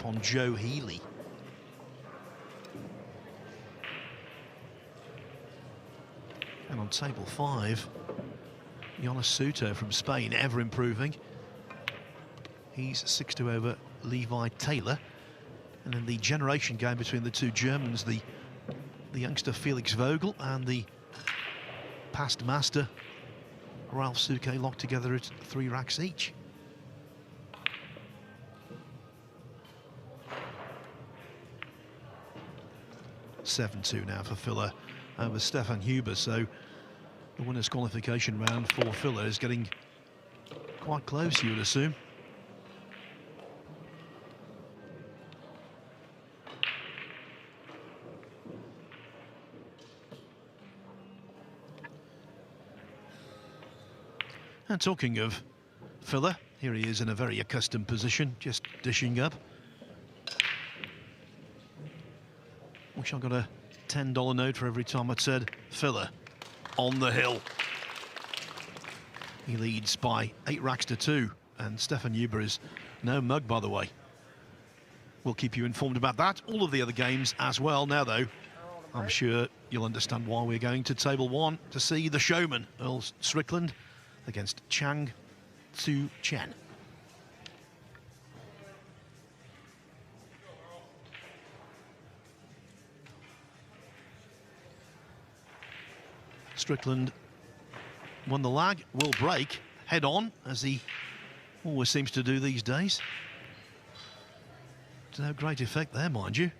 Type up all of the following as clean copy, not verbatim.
on Joe Healy. And on table 5, Jonas Suter from Spain, ever improving. He's 6-2 over Levi Taylor. And in the generation game between the two Germans, the youngster Felix Vogel and the past master Ralph Souquet locked together at 3 racks each. (7-2) now for Filler over Stefan Huber, so the winner's qualification round for Filler is getting quite close, you would assume. And talking of Filler, here he is in a very accustomed position, just dishing up. Wish I got a $10 note for every time I'd said Filler on the hill. He leads by 8 racks to 2, and Stefan Huber is no mug, by the way. We'll keep you informed about that, all of the other games as well. Now, though, I'm sure you'll understand why we're going to table 1 to see the showman, Earl Strickland, against Chang Tzu Chen. Strickland won the lag, will break head on, as he always seems to do these days. To no great effect there, mind you.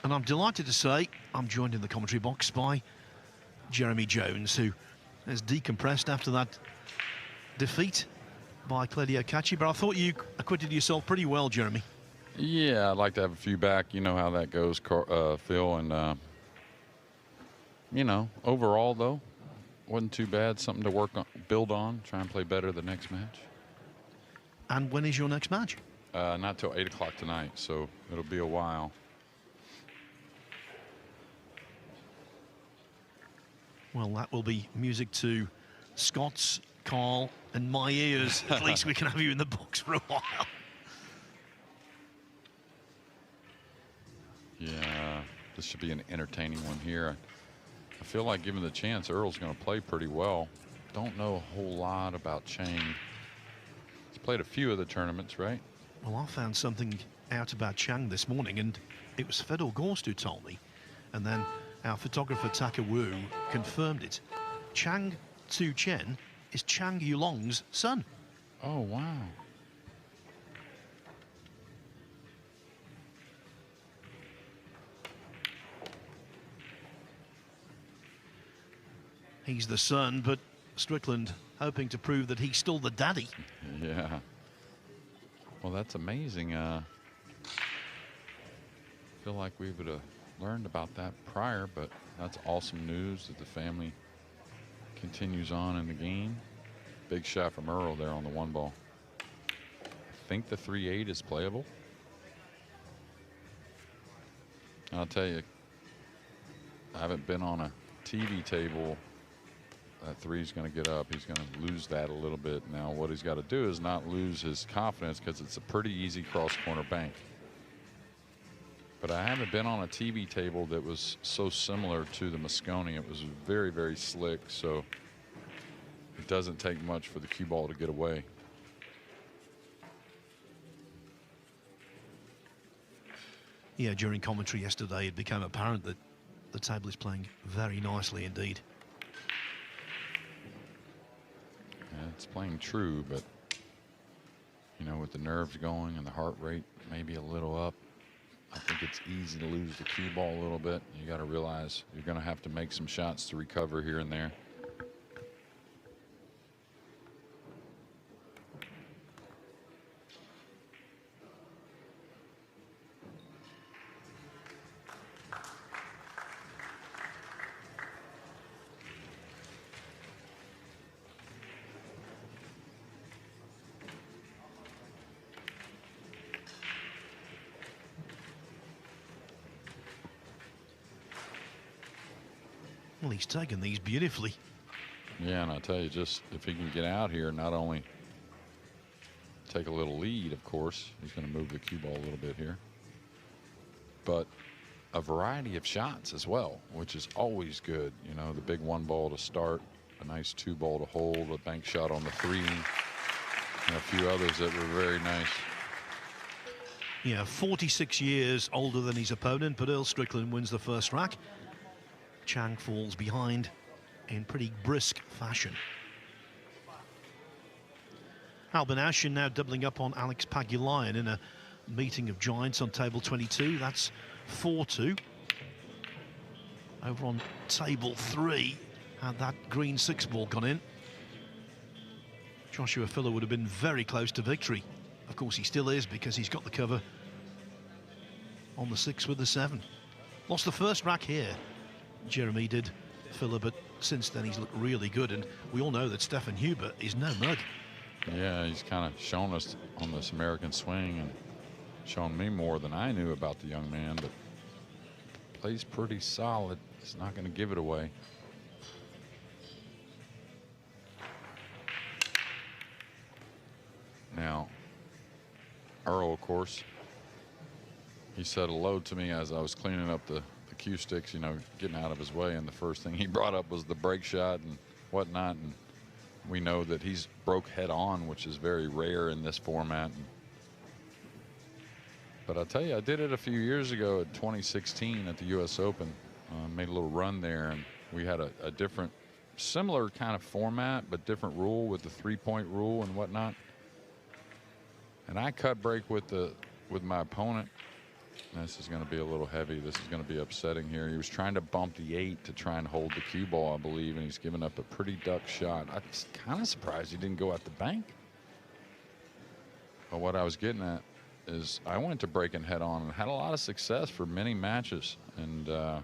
And I'm delighted to say I'm joined in the commentary box by Jeremy Jones, who has decompressed after that defeat by Claudio Cacci. But I thought you acquitted yourself pretty well, Jeremy. Yeah, I'd like to have a few back. You know how that goes, Phil. And, you know, overall, though, wasn't too bad. Something to work on, build on, try and play better the next match. And when is your next match? Not till 8 o'clock tonight, so it'll be a while. Well, that will be music to Scott's, Carl, and my ears. At least we can have you in the box for a while. Yeah, this should be an entertaining one here. I feel like, given the chance, Earl's going to play pretty well. Don't know a whole lot about Chang. He's played a few of the tournaments, right? Well, I found something out about Chang this morning, and it was Fedor Gorst who told me. And then our photographer Taka Wu confirmed it. Chang Tzu Chen is Chang Yulong's son. Oh, wow. He's the son, but Strickland hoping to prove that he's still the daddy. Yeah. Well, that's amazing. Feel like we would have learned about that prior, but that's awesome news that the family continues on in the game. Big shot from Earl there on the 1 ball. I think the 3-8 is playable. I'll tell you, I haven't been on a TV table. That 3 is going to get up. He's going to lose that a little bit. Now what he's got to do is not lose his confidence, because it's a pretty easy cross corner bank. But I haven't been on a TV table that was so similar to the Mosconi. It was very, very slick, so it doesn't take much for the cue ball to get away. Yeah, during commentary yesterday, it became apparent that the table is playing very nicely indeed. Yeah, it's playing true, but, you know, with the nerves going and the heart rate maybe a little up, I think it's easy to lose the cue ball a little bit. You got to realize you're going to have to make some shots to recover here and there. Well, he's taken these beautifully. Yeah, and I tell you, just if he can get out here, not only take a little lead, of course, he's going to move the cue ball a little bit here, but a variety of shots as well, which is always good. You know, the big 1 ball to start, a nice 2 ball to hold, a bank shot on the 3, and a few others that were very nice. Yeah, 46 years older than his opponent, but Earl Strickland wins the first rack. Chang falls behind in pretty brisk fashion. Albin Ashen now doubling up on Alex Pagulayan in a meeting of giants on table 22. That's 4-2. Over on table 3, had that green 6 ball gone in, Joshua Filler would have been very close to victory. Of course, he still is, because he's got the cover on the 6 with the 7. Lost the first rack here, Jeremy did, Filler, but since then he's looked really good, and we all know that Stefan Huber is no mug. Yeah, he's kind of shown us on this American swing and shown me more than I knew about the young man, but plays pretty solid. He's not going to give it away. Now, Earl, of course, he said hello to me as I was cleaning up the cue sticks, you know, getting out of his way, and the first thing he brought up was the break shot and whatnot, and we know that he's broke head on, which is very rare in this format. But I'll tell you, I did it a few years ago at 2016 at the U.S. Open. Made a little run there, and we had a different, similar kind of format, but different rule with the 3-point rule and whatnot. And I cut break with my opponent. This is going to be a little heavy. This is going to be upsetting here. He was trying to bump the 8 to try and hold the cue ball, I believe, and he's given up a pretty duck shot. I was kind of surprised he didn't go at the bank. But what I was getting at is I went to breaking head on and had a lot of success for many matches. And the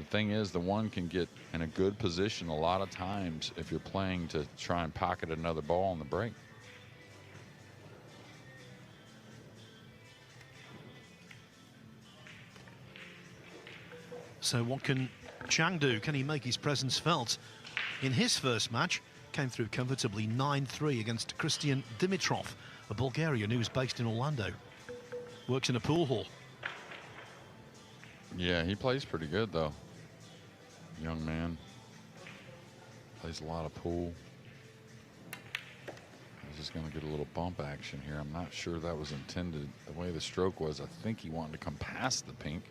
thing is, the one can get in a good position a lot of times if you're playing to try and pocket another ball on the break. So what can Chang do? Can he make his presence felt? In his first match, came through comfortably 9-3 against Christian Dimitrov, a Bulgarian who is based in Orlando. Works in a pool hall. Yeah, he plays pretty good, though. Young man. Plays a lot of pool. He's just going to get a little bump action here. I'm not sure that was intended. The way the stroke was, I think he wanted to come past the pink.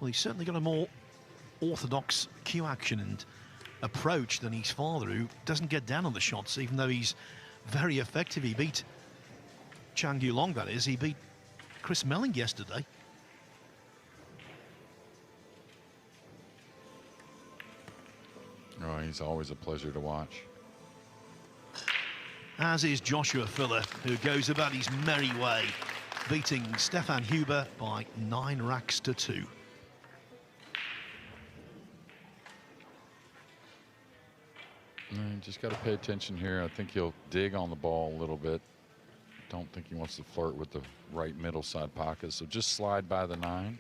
Well, he's certainly got a more orthodox cue action and approach than his father, who doesn't get down on the shots, even though he's very effective. He beat Chang Yulong, that is. He beat Chris Melling yesterday. Oh, he's always a pleasure to watch. As is Joshua Filler, who goes about his merry way, beating Stefan Huber by 9 racks to 2. Just got to pay attention here. I think he'll dig on the ball a little bit. Don't think he wants to flirt with the right middle side pocket, so just slide by the 9.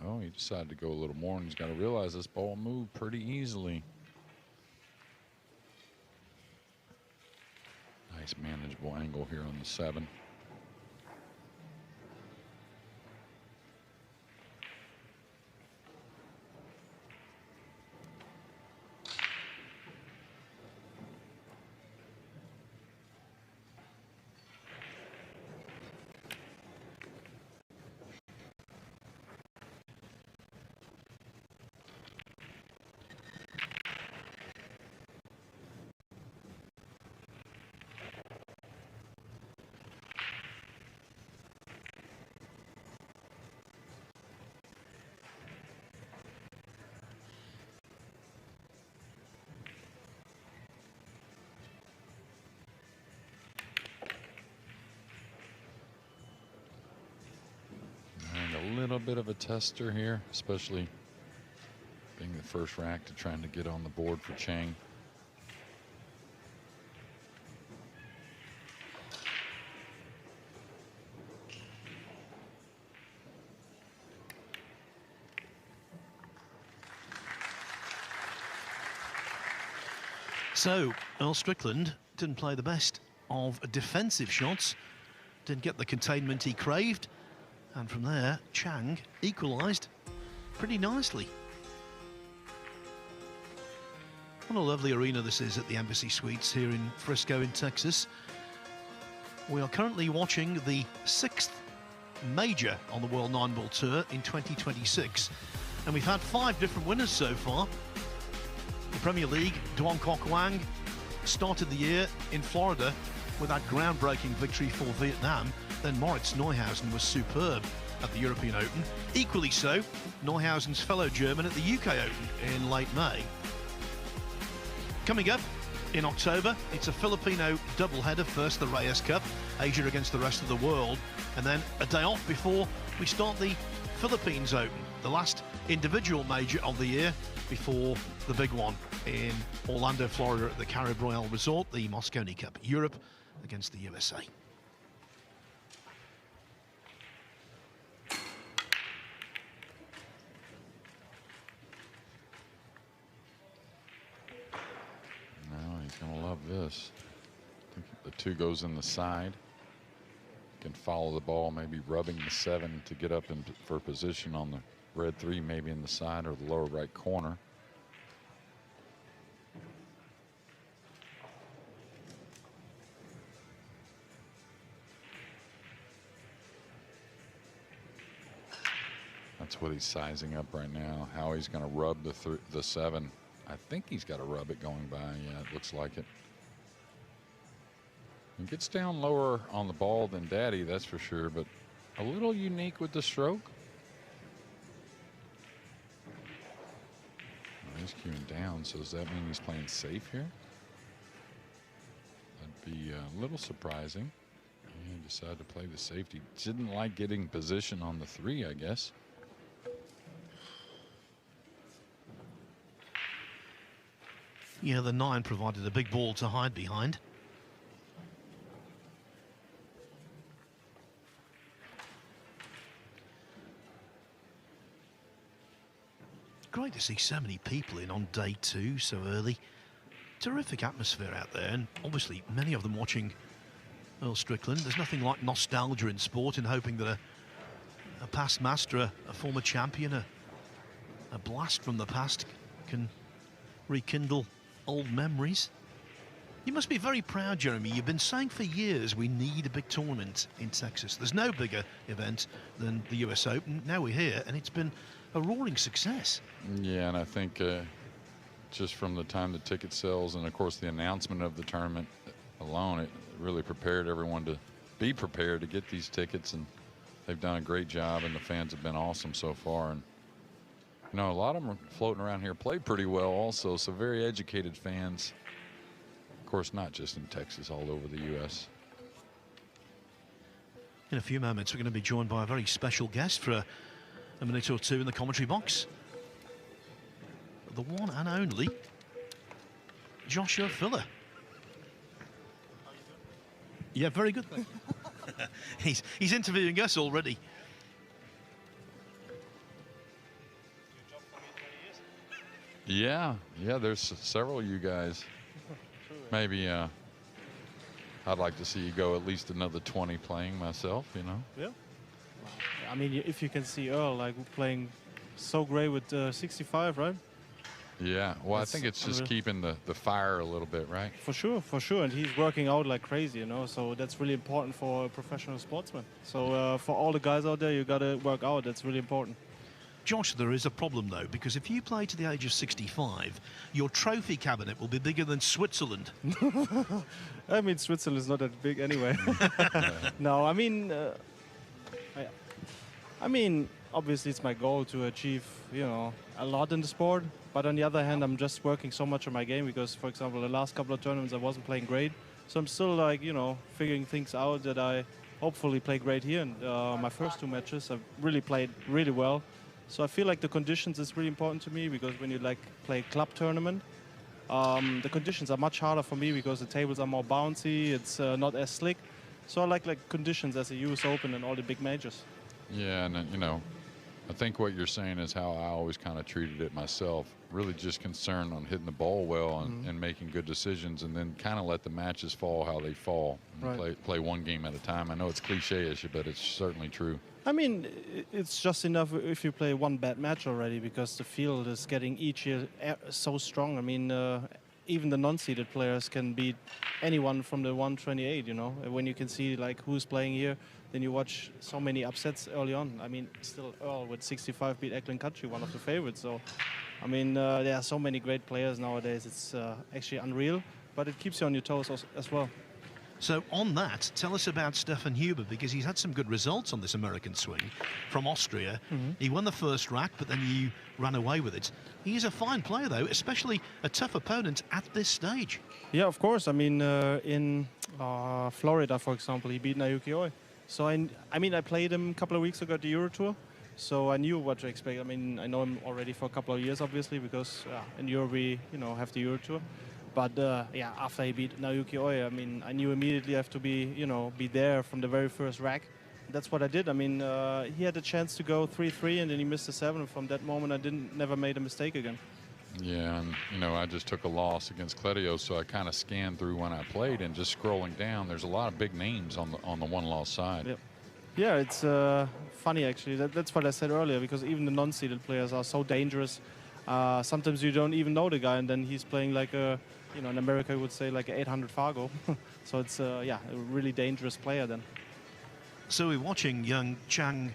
Oh, he decided to go a little more, and he's got to realize this ball moved pretty easily. Nice manageable angle here on the 7. A little bit of a tester here, especially being the first rack to trying to get on the board for Chang. So, Earl Strickland didn't play the best of defensive shots, didn't get the containment he craved, and from there, Chang equalised pretty nicely. What a lovely arena this is at the Embassy Suites here in Frisco in Texas. We are currently watching the 6th major on the World 9-Ball Tour in 2026, and we've had 5 different winners so far. The Premier League, Duong Quoc Quang, started the year in Florida with that groundbreaking victory for Vietnam. Then Moritz Neuhausen was superb at the European Open. Equally so, Neuhausen's fellow German at the UK Open in late May. Coming up in October, it's a Filipino doubleheader. First, the Reyes Cup, Asia against the rest of the world, and then a day off before we start the Philippines Open, the last individual major of the year before the big one in Orlando, Florida at the Carib Royale Resort, the Mosconi Cup, Europe against the USA. Now he's going to love this. I think the 2 goes in the side. Can follow the ball, maybe rubbing the 7 to get up for position on the red 3, maybe in the side or the lower right corner. That's what he's sizing up right now, how he's going to rub the 7. I think he's got to rub it going by. Yeah, it looks like it. He gets down lower on the ball than Daddy, that's for sure, but a little unique with the stroke. Oh, he's cueing down, so does that mean he's playing safe here? That'd be a little surprising. He decided to play the safety. Didn't like getting position on the 3, I guess. Yeah, the 9 provided a big ball to hide behind. Great to see so many people in on day 2 so early. Terrific atmosphere out there, and obviously many of them watching Earl Strickland. There's nothing like nostalgia in sport, and hoping that a past master, a former champion, a blast from the past can rekindle old memories. You must be very proud, Jeremy. You've been saying for years we need a big tournament in Texas. There's no bigger event than the US Open. Now we're here, and it's been a roaring success. Yeah, and I think just from the time the ticket sales and, of course, the announcement of the tournament alone, it really prepared everyone to be prepared to get these tickets, and they've done a great job, and the fans have been awesome so far. And you know, a lot of them are floating around here, play pretty well also, so very educated fans. Of course, not just in Texas, all over the U.S. In a few moments, we're going to be joined by a very special guest for a minute or 2 in the commentary box. The one and only Joshua Filler. Yeah, very good. He's interviewing us already. Yeah, there's several of you guys. Maybe I'd like to see you go at least another 20 playing myself, you know? Yeah. I mean, if you can see Earl, like, playing so great with 65, right? Yeah, well, I think it's just keeping the fire a little bit, right? For sure. And he's working out like crazy, you know, so that's really important for a professional sportsman. So for all the guys out there, you got to work out. That's really important. Josh, there is a problem, though, because if you play to the age of 65, your trophy cabinet will be bigger than Switzerland. I mean, Switzerland is not that big anyway. No, I mean, obviously it's my goal to achieve, you know, a lot in the sport. But on the other hand, I'm just working so much on my game because, for example, the last couple of tournaments I wasn't playing great. So I'm still, like, you know, figuring things out that I hopefully play great here. And my first 2 matches, I've really played really well. So I feel like the conditions is really important to me because when you like play club tournament, the conditions are much harder for me because the tables are more bouncy, it's not as slick. So I like conditions as a US Open and all the big majors. Yeah, and you know, I think what you're saying is how I always kind of treated it myself. Really just concerned on hitting the ball well and making good decisions, and then kind of let the matches fall how they fall. And play one game at a time. I know it's cliche-ish, but it's certainly true. I mean, it's just enough if you play one bad match already, because the field is getting each year so strong. I mean, even the non-seeded players can beat anyone from the 128, you know. When you can see like who's playing here, then you watch so many upsets early on. I mean, still Earl with 65 beat Eklund Country, one of the favorites. So, I mean, there are so many great players nowadays. It's actually unreal, but it keeps you on your toes as well. So on that, tell us about Stefan Huber, because he's had some good results on this American swing from Austria. He won the first rack, but then you ran away with it. He's a fine player, though, especially a tough opponent at this stage. Yeah, of course. I mean, in Florida, for example, he beat Naoki Oi. So, I mean, I played him a couple of weeks ago at the Euro Tour, so I knew what to expect. I mean, I know him already for a couple of years, obviously, because in Europe we, have the Euro Tour. But yeah, after he beat Naoki Oi, I mean, I knew immediately I have to be, be there from the very first rack. That's what I did. I mean, he had a chance to go 3-3, and then he missed a 7. From that moment, I never made a mistake again. Yeah, and I just took a loss against Cledio, so I kind of scanned through when I played, and just scrolling down, there's a lot of big names on the one-loss side. Yep. Yeah, it's funny actually. That's what I said earlier, because even the non-seeded players are so dangerous. Sometimes you don't even know the guy, and then he's playing like a, in America you would say like an 800 Fargo. So it's yeah, a really dangerous player then. So we're watching young Chang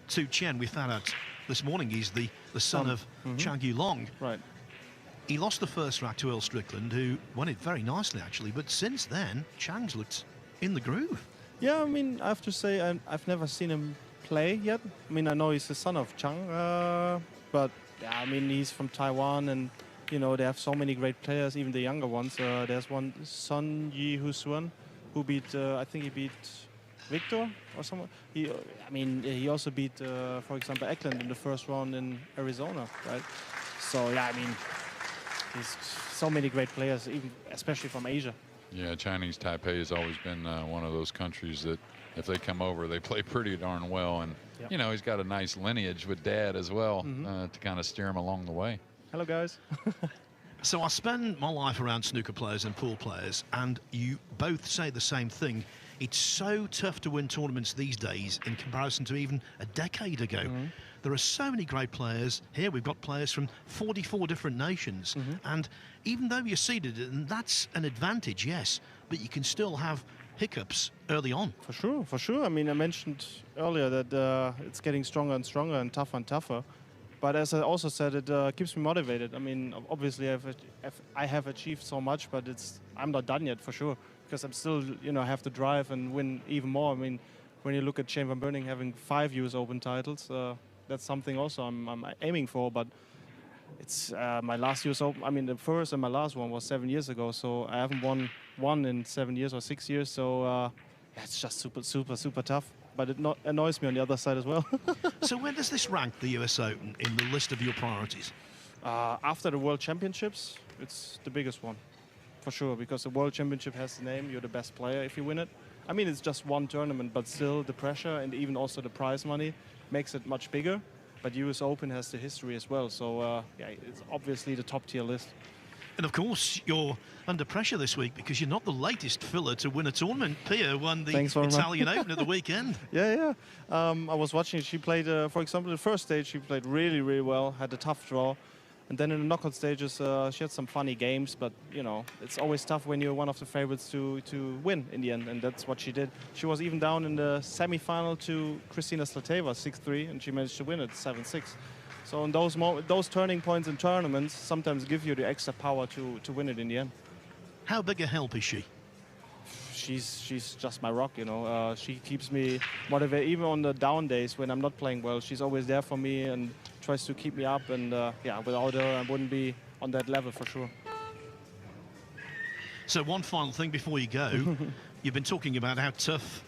Tu Chen. We found out this morning he's the son of Chang Yu Long. Right. He lost the first rack to Earl Strickland, who won it very nicely actually. But since then, Chang's looked in the groove. Yeah, I mean, I have to say I've never seen him play yet. I mean, I know he's the son of Chang, but yeah, I mean, he's from Taiwan, and they have so many great players, even the younger ones. There's one, Sun Yi Husuan, who beat, I think he beat Victor or someone. He also beat, for example, Eklund in the first round in Arizona, right? So yeah, I mean, there's so many great players, even especially from Asia. Yeah, Chinese Taipei has always been one of those countries that if they come over, they play pretty darn well. And, he's got a nice lineage with Dad as well to kind of steer him along the way. Hello, guys. So I spend my life around snooker players and pool players, and you both say the same thing. It's so tough to win tournaments these days in comparison to even a decade ago. There are so many great players. Here we've got players from 44 different nations. And even though you're seeded, and that's an advantage, yes, but you can still have hiccups early on. For sure. I mean, I mentioned earlier that it's getting stronger and stronger and tougher. But as I also said, it keeps me motivated. I mean, obviously I have achieved so much, but I'm not done yet for sure, because I'm still, have to drive and win even more. I mean, when you look at Shane Van Beuning having 5 US Open titles, that's something also I'm aiming for. But it's my last US Open. I mean, the first and my last one was 7 years ago, so I haven't won one in 7 years or 6 years. So it's just super tough. But it annoys me on the other side as well. So where does this rank the US Open in the list of your priorities? After the World Championships, it's the biggest one, for sure, because the World Championship has the name, you're the best player if you win it. I mean, it's just one tournament, but still the pressure and even also the prize money makes it much bigger. But US Open has the history as well, so yeah, it's obviously the top tier list. And of course, you're under pressure this week because you're not the latest filler to win a tournament. Pia won the Italian Open at the weekend. Yeah. I was watching. She played, for example, the first stage, she played really well, had a tough draw. And then in the knockout stages, she had some funny games. But, it's always tough when you're one of the favorites to win in the end. And that's what she did. She was even down in the semi-final to Kristina Slateva, 6-3, and she managed to win it 7-6. So in those turning points in tournaments sometimes give you the extra power to win it in the end. How big a help is she? She's just my rock, She keeps me motivated even on the down days when I'm not playing well. She's always there for me and tries to keep me up. And yeah, without her, I wouldn't be on that level for sure. So one final thing before you go, you've been talking about how tough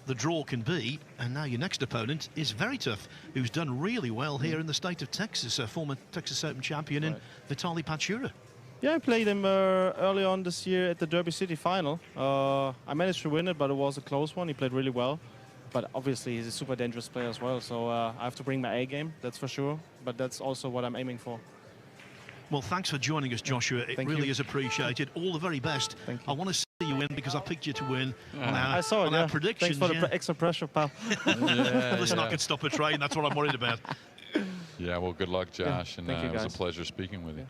the draw can be, and now your next opponent is very tough, who's done really well here in the state of Texas, a former Texas Open champion in Vitaly Pachura. Yeah, I played him early on this year at the Derby City final. I managed to win it, but it was a close one. He played really well. But obviously, he's a super dangerous player as well. So I have to bring my A game, that's for sure. But that's also what I'm aiming for. Well, thanks for joining us, Joshua. It really is appreciated. All the very best. Thank you. I want to see you win because I picked you to win on I saw it, our predictions. Thanks for the extra pressure, pal. Listen, I can stop a train. That's what I'm worried about. Yeah, well, good luck, Josh. And it was a pleasure speaking with you.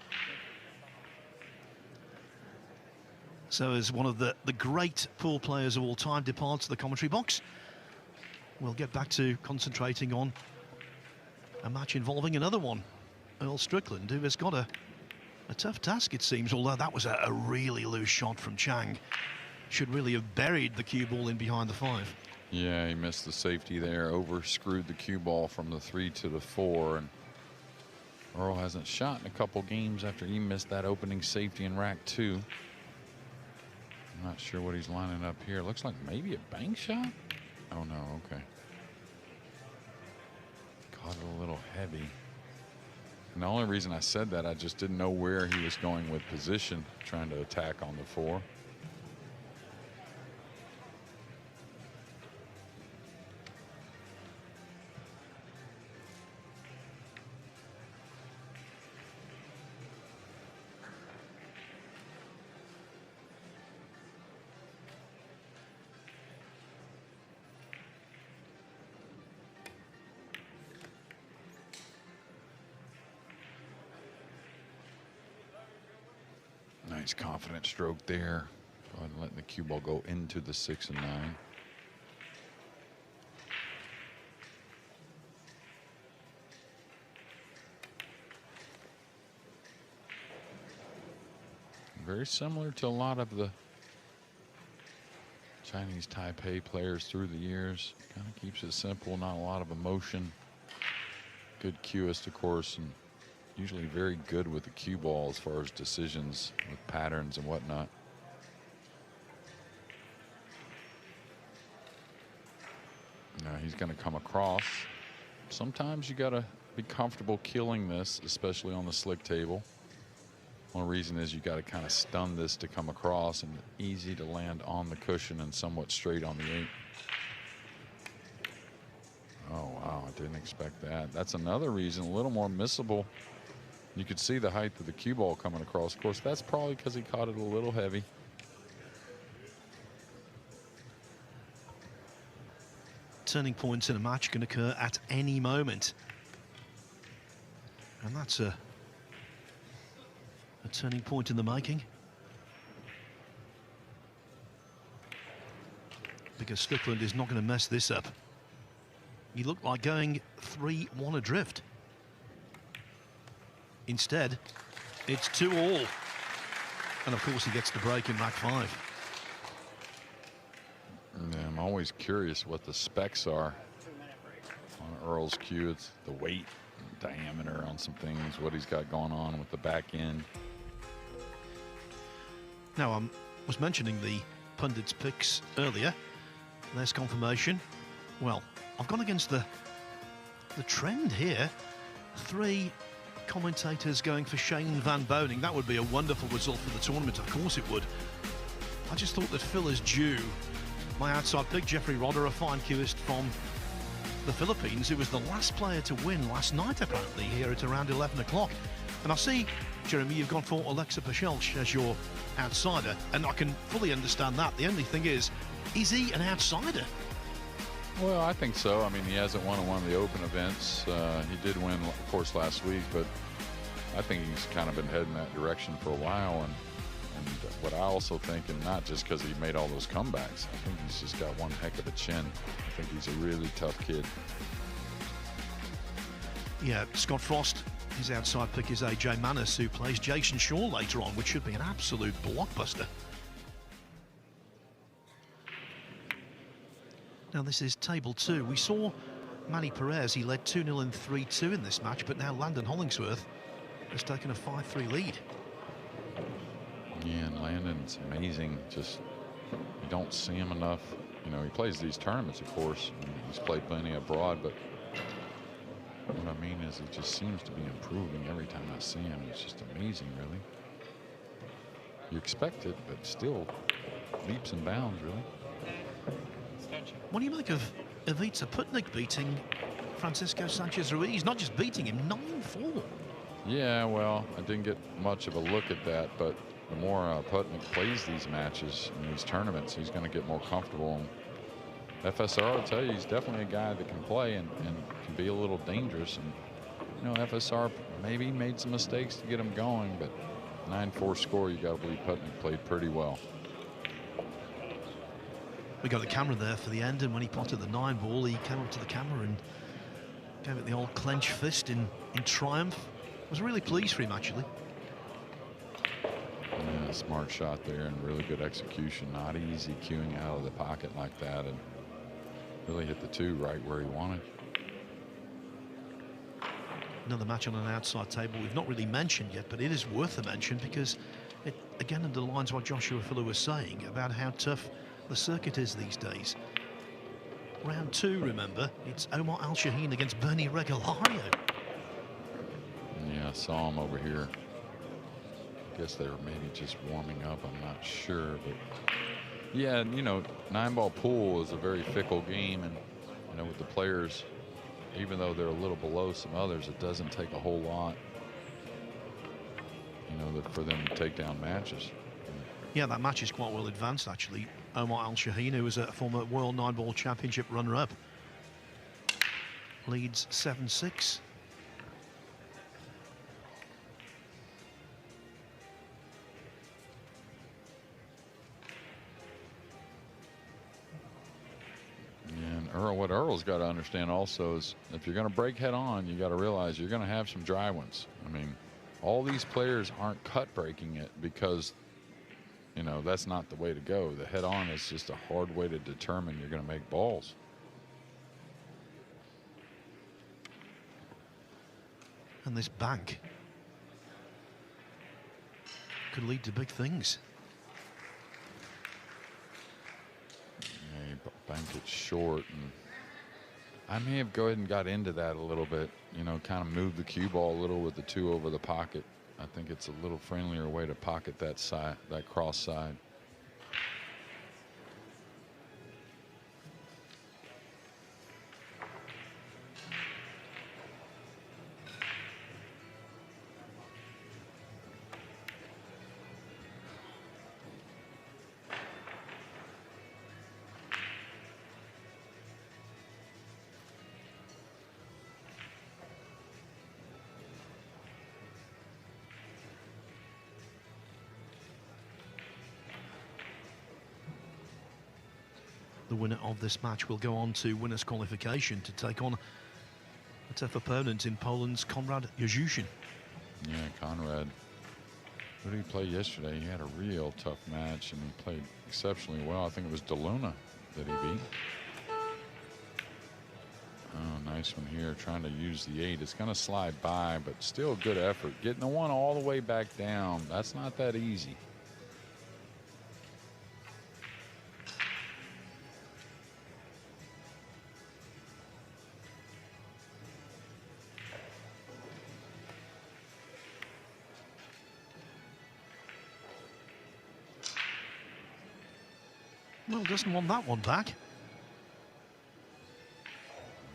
So as one of the great pool players of all time departs the commentary box, we'll get back to concentrating on a match involving another one, Earl Strickland, who has got a tough task, it seems, although that was a really loose shot from Chang. Should really have buried the cue ball in behind the 5. Yeah, he missed the safety there, over-screwed the cue ball from the 3 to the 4. And Earl hasn't shot in a couple games after he missed that opening safety in rack 2. I'm not sure what he's lining up here. Looks like maybe a bank shot? Oh, no, okay. Caught it a little heavy. And the only reason I said that, I just didn't know where he was going with position, trying to attack on the 4. Nice confident stroke there. Go ahead and letting the cue ball go into the 6 and 9. Very similar to a lot of the Chinese Taipei players through the years. Kind of keeps it simple, not a lot of emotion. Good cueist, of course, and usually very good with the cue ball as far as decisions with patterns and whatnot. Now he's going to come across. Sometimes you got to be comfortable killing this, especially on the slick table. One reason is you got to kind of stun this to come across, and easy to land on the cushion and somewhat straight on the 8. Oh, wow, I didn't expect that. That's another reason, a little more missable. You could see the height of the cue ball coming across. Of course, that's probably because he caught it a little heavy. Turning points in a match can occur at any moment. And that's a turning point in the making. Because Strickland is not going to mess this up. He looked like going 3-1 adrift. Instead, it's 2-all. And of course, he gets the break in rack 5. Yeah, I'm always curious what the specs are on Earl's cue. It's the weight, diameter on some things, what he's got going on with the back end. Now, I was mentioning the pundits' picks earlier. There's confirmation. Well, I've gone against the trend here. 3 commentators going for Shane Van Boning. That would be a wonderful result for the tournament. Of course it would. I just thought that Phil is due. My outside pick, Jeffrey Rodder, a fine cueist from the Philippines, who was the last player to win last night, apparently, here at around 11 o'clock. And I see, Jeremy, you've gone for Alexa Pachelch as your outsider, and I can fully understand that. The only thing is he an outsider? Well, I think so. I mean, he hasn't won one of the open events. He did win, of course, last week, but I think he's kind of been heading that direction for a while. And what I also think, and not just because he made all those comebacks, I think he's just got one heck of a chin. I think he's a really tough kid. Yeah, Scott Frost, his outside pick is AJ Manis, who plays Jason Shaw later on, which should be an absolute blockbuster. Now this is table 2. We saw Manny Perez, he led 2-0 and 3-2 in this match, but now Landon Hollingsworth has taken a 5-3 lead. Yeah, and Landon's amazing. Just, you don't see him enough. You know, he plays these tournaments, of course, and he's played plenty abroad, but what I mean is he just seems to be improving every time I see him. It's just amazing, really. You expect it, but still leaps and bounds, really. What do you make of Ivica Putnik beating Francisco Sanchez-Ruiz, not just beating him, 9-4. Yeah, well, I didn't get much of a look at that, but the more Putnik plays these matches in these tournaments, he's going to get more comfortable. And FSR, I'll tell you, he's definitely a guy that can play and can be a little dangerous. And, you know, FSR maybe made some mistakes to get him going, but 9-4 score, you got to believe Putnik played pretty well. We got the camera there for the end, and when he potted the 9 ball, he came up to the camera and gave it the old clenched fist in triumph. I was really pleased for him, actually. Yeah, smart shot there and really good execution. Not easy cueing out of the pocket like that, and really hit the 2 right where he wanted. Another match on an outside table we've not really mentioned yet, but it is worth a mention because it again underlines what Joshua Filler was saying about how tough the circuit is these days. Round 2, remember, it's Omar Al-Shaheen against Bernie Regalario. Yeah, I saw him over here. I guess they were maybe just warming up, I'm not sure, but yeah, you know, 9-ball pool is a very fickle game, and you know, with the players, even though they're a little below some others, it doesn't take a whole lot, you know, for them to take down matches. Yeah, that match is quite well advanced, actually. Omar Al-Shaheen, who was a former World 9-ball Championship runner-up, leads 7-6. And Earl, what Earl's got to understand also is if you're going to break head on, you got to realize you're going to have some dry ones. I mean, all these players aren't cut breaking it because, you know, that's not the way to go. The head on is just a hard way to determine you're going to make balls. And this bank could lead to big things. Yeah, you banked it short, and I may have go ahead and got into that a little bit, you know, kind of moved the cue ball a little with the 2 over the pocket. I think it's a little friendlier way to pocket that side, that cross side. The winner of this match will go on to winners' qualification to take on a tough opponent in Poland's Konrad Jezushin. Yeah, Konrad. Who did he play yesterday? He had a real tough match, and he played exceptionally well. I think it was DeLuna that he beat. Oh, nice one here, trying to use the 8. It's going to slide by, but still good effort. Getting the 1 all the way back down, that's not that easy. Well, doesn't want that one back.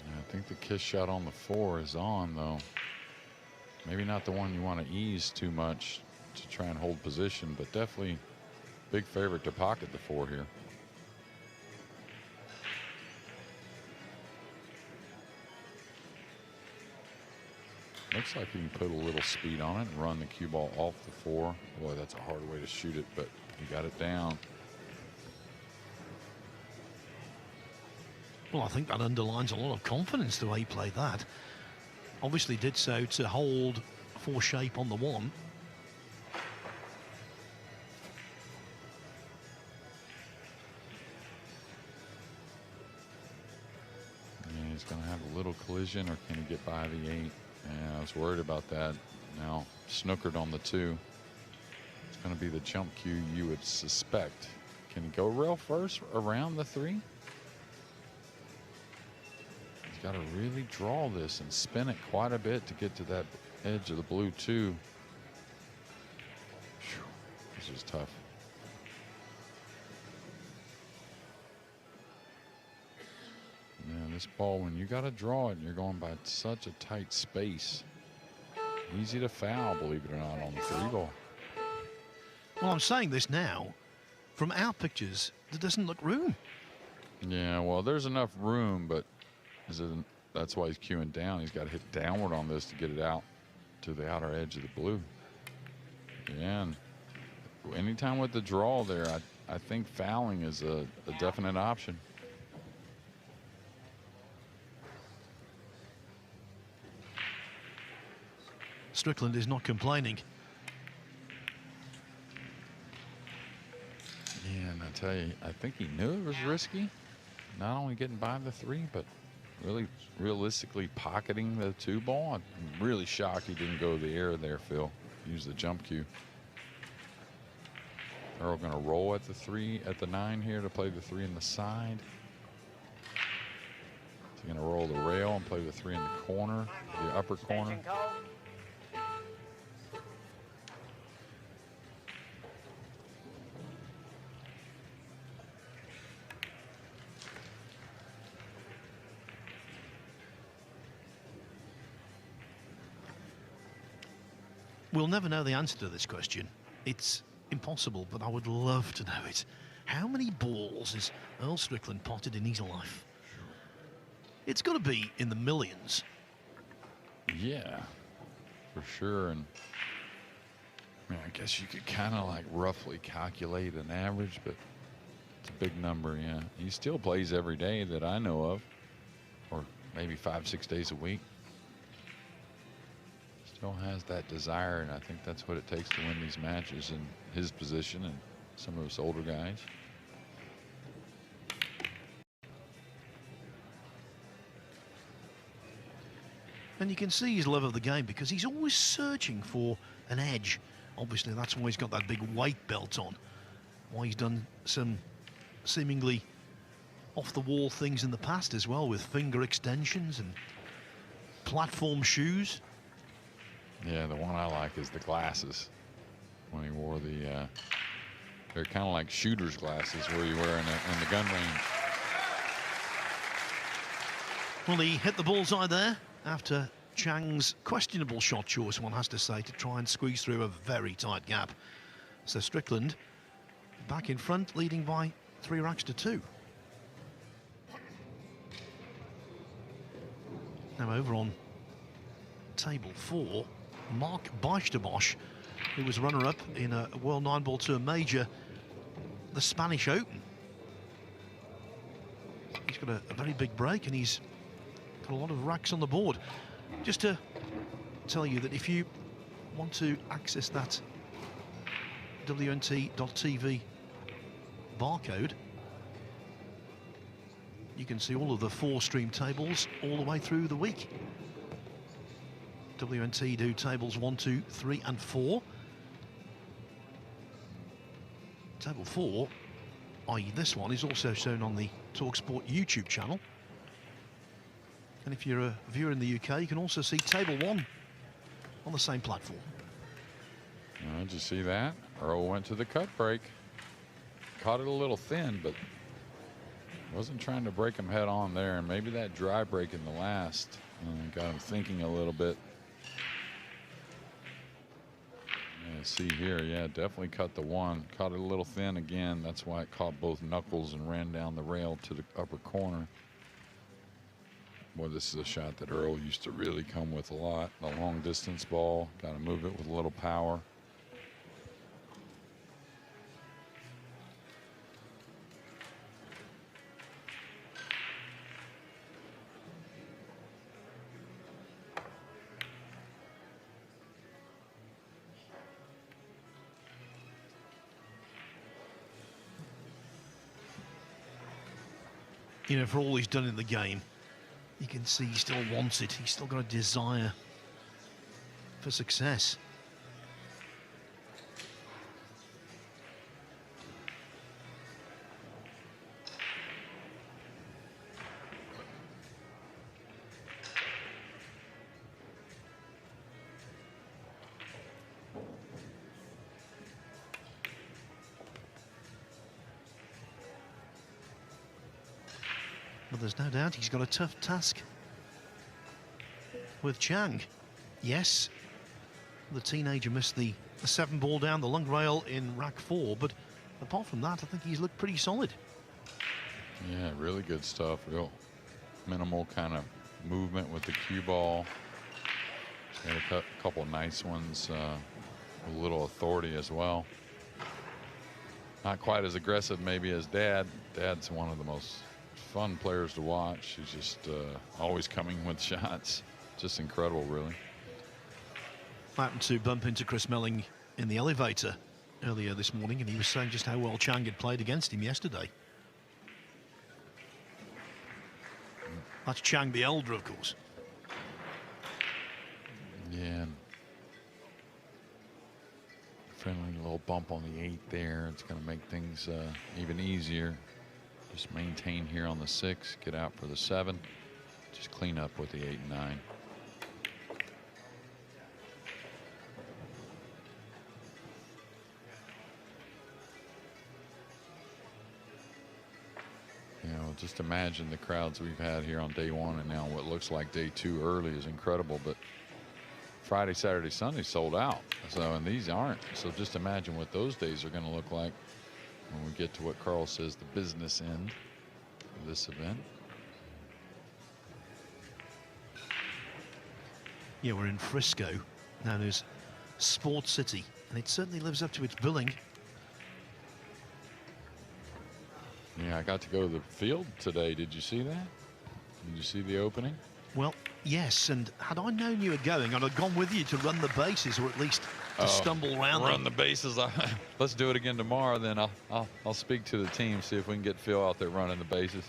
Yeah, I think the kiss shot on the 4 is on, though. Maybe not the one you want to ease too much to try and hold position, but definitely big favorite to pocket the 4 here. Looks like he can put a little speed on it and run the cue ball off the 4. Boy, that's a hard way to shoot it, but he got it down. Well, I think that underlines a lot of confidence the way he played that. Obviously did so to hold 4 shape on the 1. Yeah, he's going to have a little collision, or can he get by the 8? Yeah, I was worried about that. Now snookered on the 2. It's going to be the jump cue you would suspect. Can he go rail first around the 3? He's got to really draw this and spin it quite a bit to get to that edge of the blue 2. Whew, this is tough. Yeah, This ball, when you got to draw it and you're going by such a tight space, easy to foul, believe it or not, on the 3-ball. Well, I'm saying this now. From our pictures, there doesn't look room. Yeah, well, there's enough room, but that's why he's cueing down. He's got to hit downward on this to get it out to the outer edge of the blue. Yeah, and anytime with the draw there, I think fouling is a definite option. Strickland is not complaining. Yeah, and I tell you, I think he knew it was risky. Not only getting by the 3, but really realistically pocketing the 2-ball. I'm really shocked he didn't go to the air there, Phil. Use the jump cue. Earl going to roll at the 3, at the 9 here to play the 3 in the side. He's going to roll the rail and play the 3 in the corner, the upper corner. We'll never know the answer to this question. It's impossible, but I would love to know it. How many balls has Earl Strickland potted in his life? It's got to be in the millions. Yeah, for sure. And I mean, I guess you could kind of like roughly calculate an average, but it's a big number. Yeah, he still plays every day that I know of, or maybe 5-6 days a week. Still has that desire, and I think that's what it takes to win these matches in his position and some of us older guys. And you can see his love of the game because he's always searching for an edge. Obviously, that's why he's got that big weight belt on. Why he's done some seemingly off-the-wall things in the past as well, with finger extensions and platform shoes. Yeah, the one I like is the glasses. When he wore the, they're kind of like shooter's glasses where you wear in the gun range. Well, he hit the bullseye there after Chang's questionable shot choice, one has to say, to try and squeeze through a very tight gap. So Strickland back in front, leading by 3 racks to 2. Now over on table 4, Mark Beisterbosch, who was runner-up in a World 9-Ball Tour Major, the Spanish Open. He's got a very big break, and he's got a lot of racks on the board. Just to tell you that if you want to access that WNT.TV barcode, you can see all of the 4 stream tables all the way through the week. WNT do tables 1, 2, 3 and 4. Table 4, i.e. this one, is also shown on the TalkSport YouTube channel. And if you're a viewer in the UK, you can also see table 1 on the same platform. Did you see that? Earl went to the cut break. Caught it a little thin, but wasn't trying to break him head on there. And maybe that dry break in the last got him thinking a little bit. Yeah, see here, yeah, definitely cut the 1. Caught it a little thin again. That's why it caught both knuckles and ran down the rail to the upper corner. Boy, this is a shot that Earl used to really come with a lot. The long distance ball, got to move it with a little power. You know, for all he's done in the game, you can see he still wants it. He's still got a desire for success. But there's no doubt he's got a tough task with Chang. Yes, the teenager missed the 7-ball down the lung rail in rack 4, but apart from that, I think he's looked pretty solid. Yeah, really good stuff. Real minimal kind of movement with the cue ball. Had a couple nice ones with a little authority as well. Not quite as aggressive maybe as Dad. Dad's one of the most fun players to watch. He's just always coming with shots. Just incredible, really. I happened to bump into Chris Melling in the elevator earlier this morning, and he was saying just how well Chang had played against him yesterday. That's Chang the elder, of course. Yeah. Friendly little bump on the 8 there. It's going to make things even easier. Just maintain here on the 6, get out for the 7. Just clean up with the 8 and 9. You know, just imagine the crowds we've had here on day 1, and now what looks like day 2 early is incredible. But Friday, Saturday, Sunday sold out. So, and these aren't. So just imagine what those days are going to look like when we get to what Carl says the business end of this event. Yeah, we're in Frisco, known as Sports City, and it certainly lives up to its billing. Yeah, I got to go to the field today. Did you see that? Did you see the opening? Well, yes, and had I known you were going, I'd have gone with you to run the bases, or at least to stumble around Run them. the bases. Let's do it again tomorrow. Then I'll speak to the team, see if we can get Phil out there running the bases.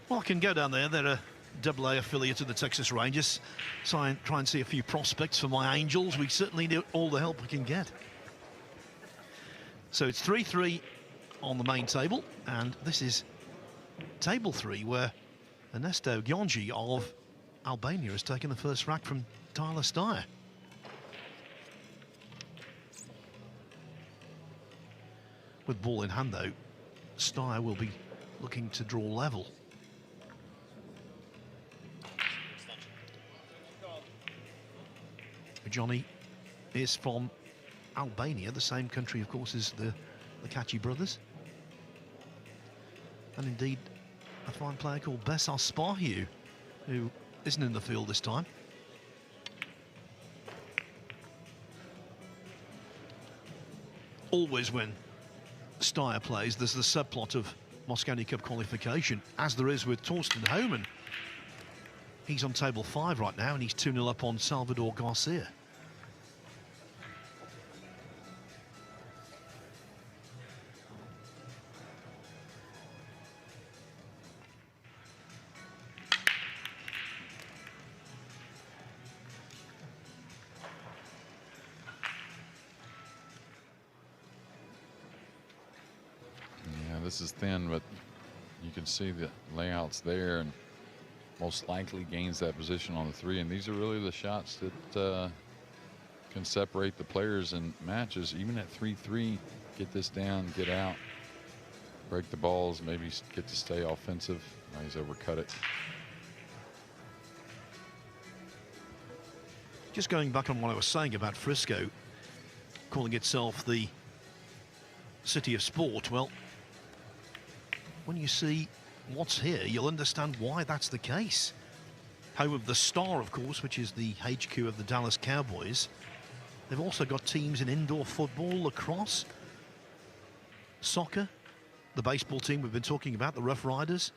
Well, I can go down there. They're a AA affiliate of the Texas Rangers. Try and see a few prospects for my Angels. We certainly need all the help we can get. So it's 3-3 on the main table, and this is table 3, where Ernesto Giongi of Albania has taken the first rack from Tyler Steyer. With ball in hand, though, Steyer will be looking to draw level. Johnny is from Albania, the same country, of course, as the Kachi brothers. And indeed, a fine player called Besar Spahiu, who isn't in the field this time. Always when Steyer plays, there's the subplot of Mosconi Cup qualification, as there is with Torsten Homan. He's on table 5 right now, and he's 2-0 up on Salvador Garcia. This is thin, but you can see the layouts there, and most likely gains that position on the 3. And these are really the shots that can separate the players in matches. Even at 3-3, get this down, get out, break the balls, maybe get to stay offensive. Now he's overcut it. Just going back on what I was saying about Frisco, calling itself the city of sport, well, when you see what's here, you'll understand why that's the case. Home of the Star, of course, which is the HQ of the Dallas Cowboys. They've also got teams in indoor football, lacrosse, soccer, the baseball team we've been talking about, the Rough Riders,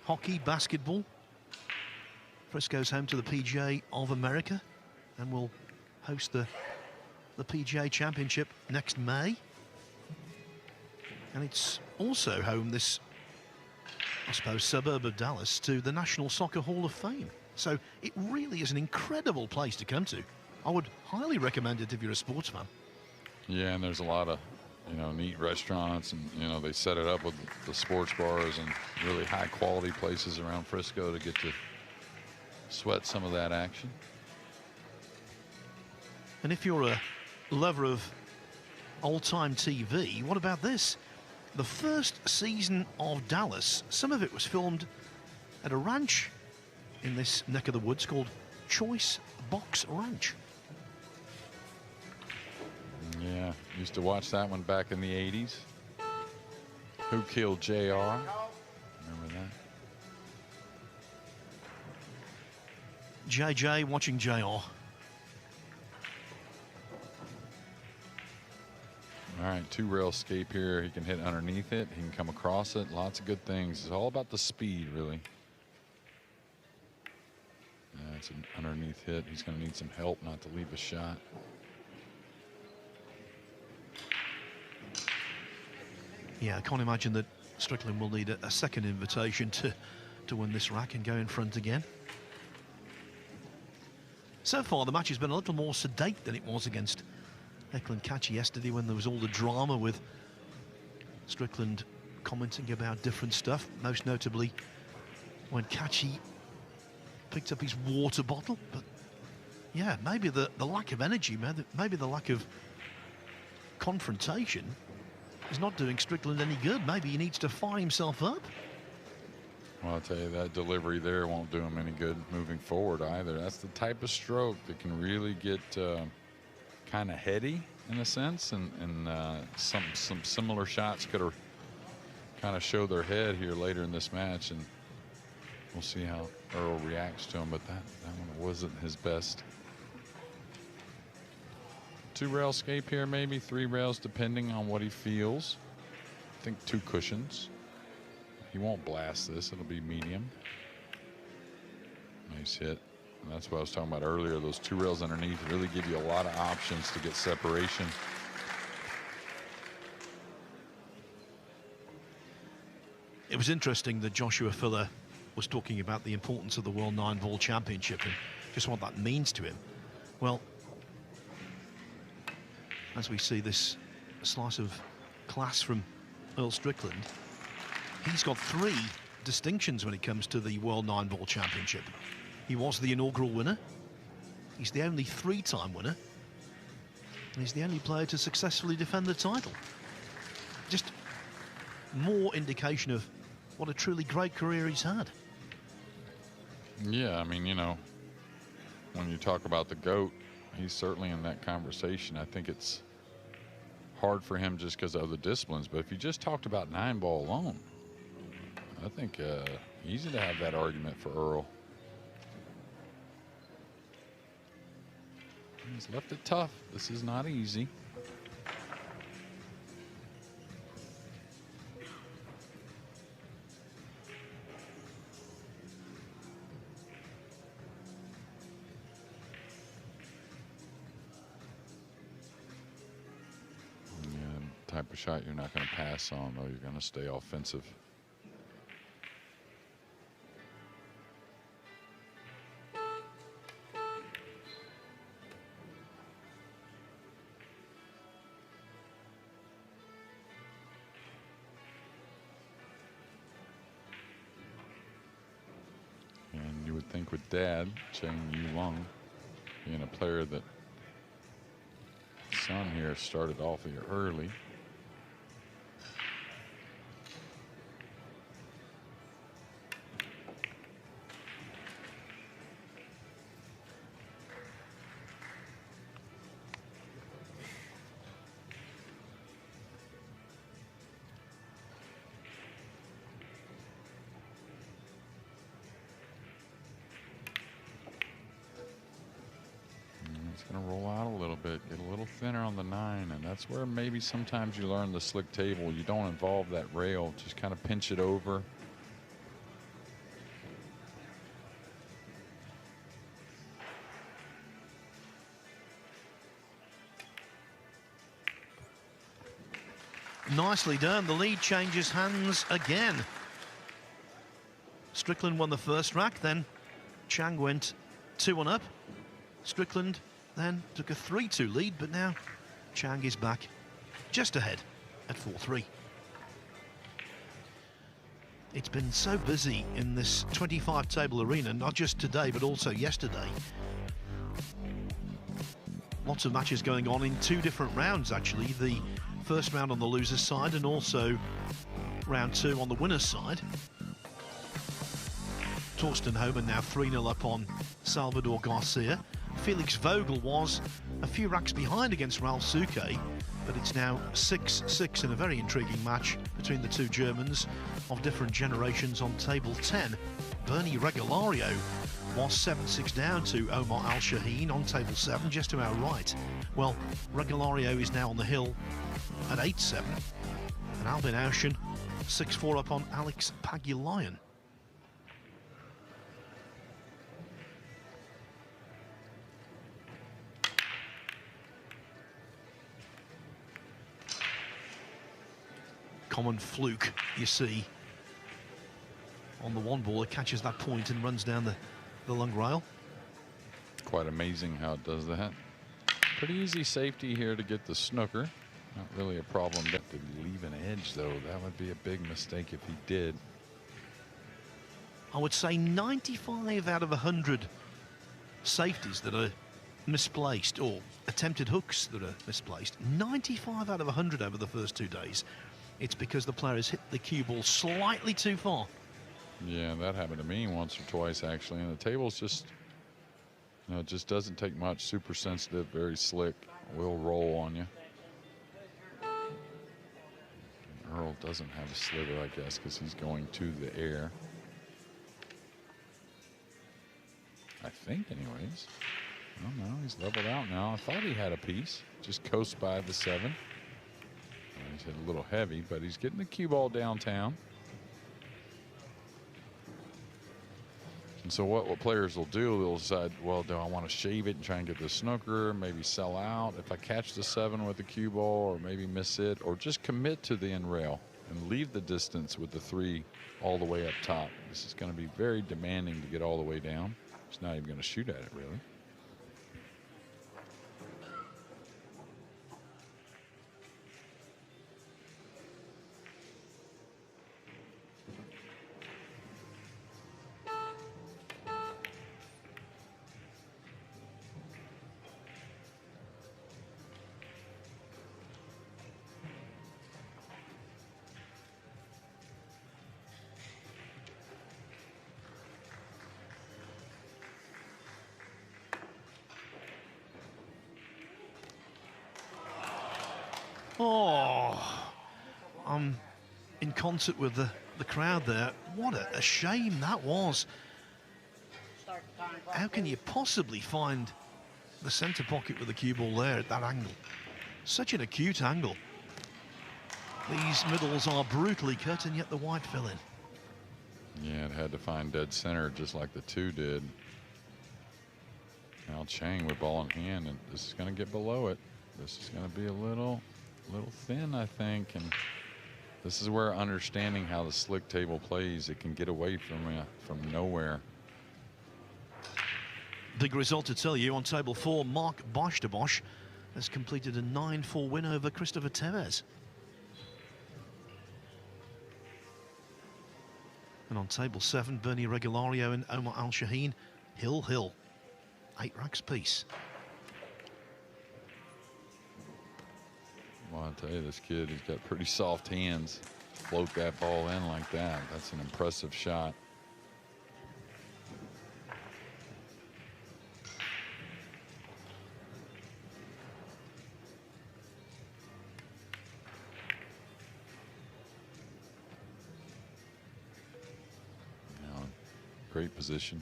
hockey, basketball. Frisco's home to the PGA of America and will host the PGA Championship next May. And it's also home, this, I suppose, suburb of Dallas, to the National Soccer Hall of Fame. So it really is an incredible place to come to. I would highly recommend it if you're a sports fan. Yeah, and there's a lot of, neat restaurants, and, they set it up with the sports bars and really high quality places around Frisco to get to sweat some of that action. And if you're a lover of old-time TV, what about this? the first season of Dallas, some of it was filmed at a ranch in this neck of the woods called Choice Box Ranch. Yeah, used to watch that one back in the 80s. Who Killed JR? Remember that? JJ watching JR. All right, 2-rail escape here. He can hit underneath it. He can come across it. Lots of good things. It's all about the speed, really. Yeah, it's an underneath hit. He's going to need some help not to leave a shot. Yeah, I can't imagine that Strickland will need a second invitation to win this rack and go in front again. So far, the match has been a little more sedate than it was against Eklund Kachi yesterday, when there was all the drama with Strickland commenting about different stuff, most notably when Kachi picked up his water bottle. But yeah, maybe the lack of energy, maybe the lack of confrontation is not doing Strickland any good. Maybe he needs to fire himself up. Well, I'll tell you, that delivery there won't do him any good moving forward either. That's the type of stroke that can really get kind of heady in a sense, and some similar shots could have kind of show their head here later in this match, and we'll see how Earl reacts to him. But that one wasn't his best. 2-rail escape here, maybe 3 rails, depending on what he feels. I think 2 cushions. He won't blast this. It'll be medium. Nice hit. And that's what I was talking about earlier. Those 2 rails underneath really give you a lot of options to get separation. It was interesting that Joshua Filler was talking about the importance of the World 9-Ball Championship and just what that means to him. Well, as we see this slice of class from Earl Strickland, he's got 3 distinctions when it comes to the World 9-Ball Championship. He was the inaugural winner. He's the only 3-time winner. And he's the only player to successfully defend the title. Just more indication of what a truly great career he's had. Yeah, I mean, you know, when you talk about the GOAT, he's certainly in that conversation. I think it's hard for him just because of other disciplines. But if you just talked about 9-ball alone, I think easy to have that argument for Earl. He's left it tough. This is not easy. Type of shot you're not going to pass on, though. You're going to stay offensive. And you would think with Dad, Cheng Yu Lung, being a player that son here started off here early. Going to roll out a little bit, get a little thinner on the 9, and that's where maybe sometimes you learn the slick table. You don't involve that rail, just kind of pinch it over. Nicely done. The lead changes hands again. Strickland won the first rack, then Chang went 2-1 up. Strickland then took a 3-2 lead, but now Chang is back just ahead at 4-3. It's been so busy in this 25-table arena, not just today, but also yesterday. Lots of matches going on in 2 different rounds, actually. The first round on the loser's side and also round 2 on the winner's side. Torsten Homan now 3-0 up on Salvador Garcia. Felix Vogel was a few racks behind against Ralph Suke, but it's now 6-6 in a very intriguing match between the two Germans of different generations on table 10. Bernie Regalario was 7-6 down to Omar Al-Shaheen on table 7, just to our right. Well, Regalario is now on the hill at 8-7, and Albin Auschen 6-4 up on Alex Pagulayan. Common fluke, you see, on the one ball. It catches that point and runs down the lung rail. Quite amazing how it does that. Pretty easy safety here to get the snooker. Not really a problem to leave an edge, though. That would be a big mistake if he did. I would say 95 out of 100 safeties that are misplaced, or attempted hooks that are misplaced, 95 out of 100 over the first 2 days. It's because the player has hit the cue ball slightly too far. Yeah, that happened to me once or twice, actually. And the table's just, you know, it just doesn't take much. Super sensitive, very slick. Will roll on you. And Earl doesn't have a sliver, I guess, because he's going to the air. I think, anyways. Oh, no, he's leveled out now. I thought he had a piece. Just coast by the 7. He's hit a little heavy, but he's getting the cue ball downtown. And so what players will do, they'll decide, well, do I want to shave it and try and get the snooker, maybe sell out if I catch the 7 with the cue ball, or maybe miss it, or just commit to the end rail and leave the distance with the 3 all the way up top. This is going to be very demanding to get all the way down. He's not even going to shoot at it, really. Oh, I'm in concert with the crowd there. What a shame that was. How can you possibly find the centre pocket with the cue ball there at that angle? Such an acute angle. These middles are brutally cut, and yet the white fell in. Yeah, it had to find dead center just like the 2 did. Now Chang with ball in hand, and this is going to get below it. This is going to be a little thin, I think, and this is where understanding how the slick table plays, it can get away from you from nowhere. Big result to tell you on table 4. Mark Bosch has completed a 9-4 win over Christopher Tevez. And on table 7, Bernie Regalario and Omar Al-Shaheen, hill, 8 racks piece. Well, I'll tell you, this kid, he's got pretty soft hands. Float that ball in like that. That's an impressive shot. Now, great position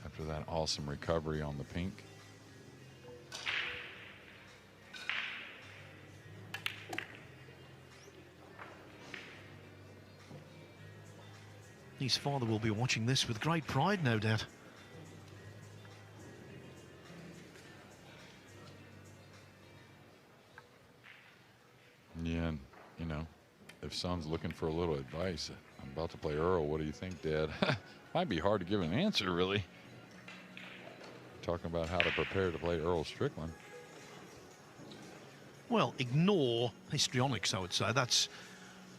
after that awesome recovery on the pink. His father will be watching this with great pride, no doubt. Yeah, and, you know, if son's looking for a little advice, I'm about to play Earl. What do you think, Dad? Might be hard to give an answer, really. Talking about how to prepare to play Earl Strickland. Well, ignore histrionics, I would say. That's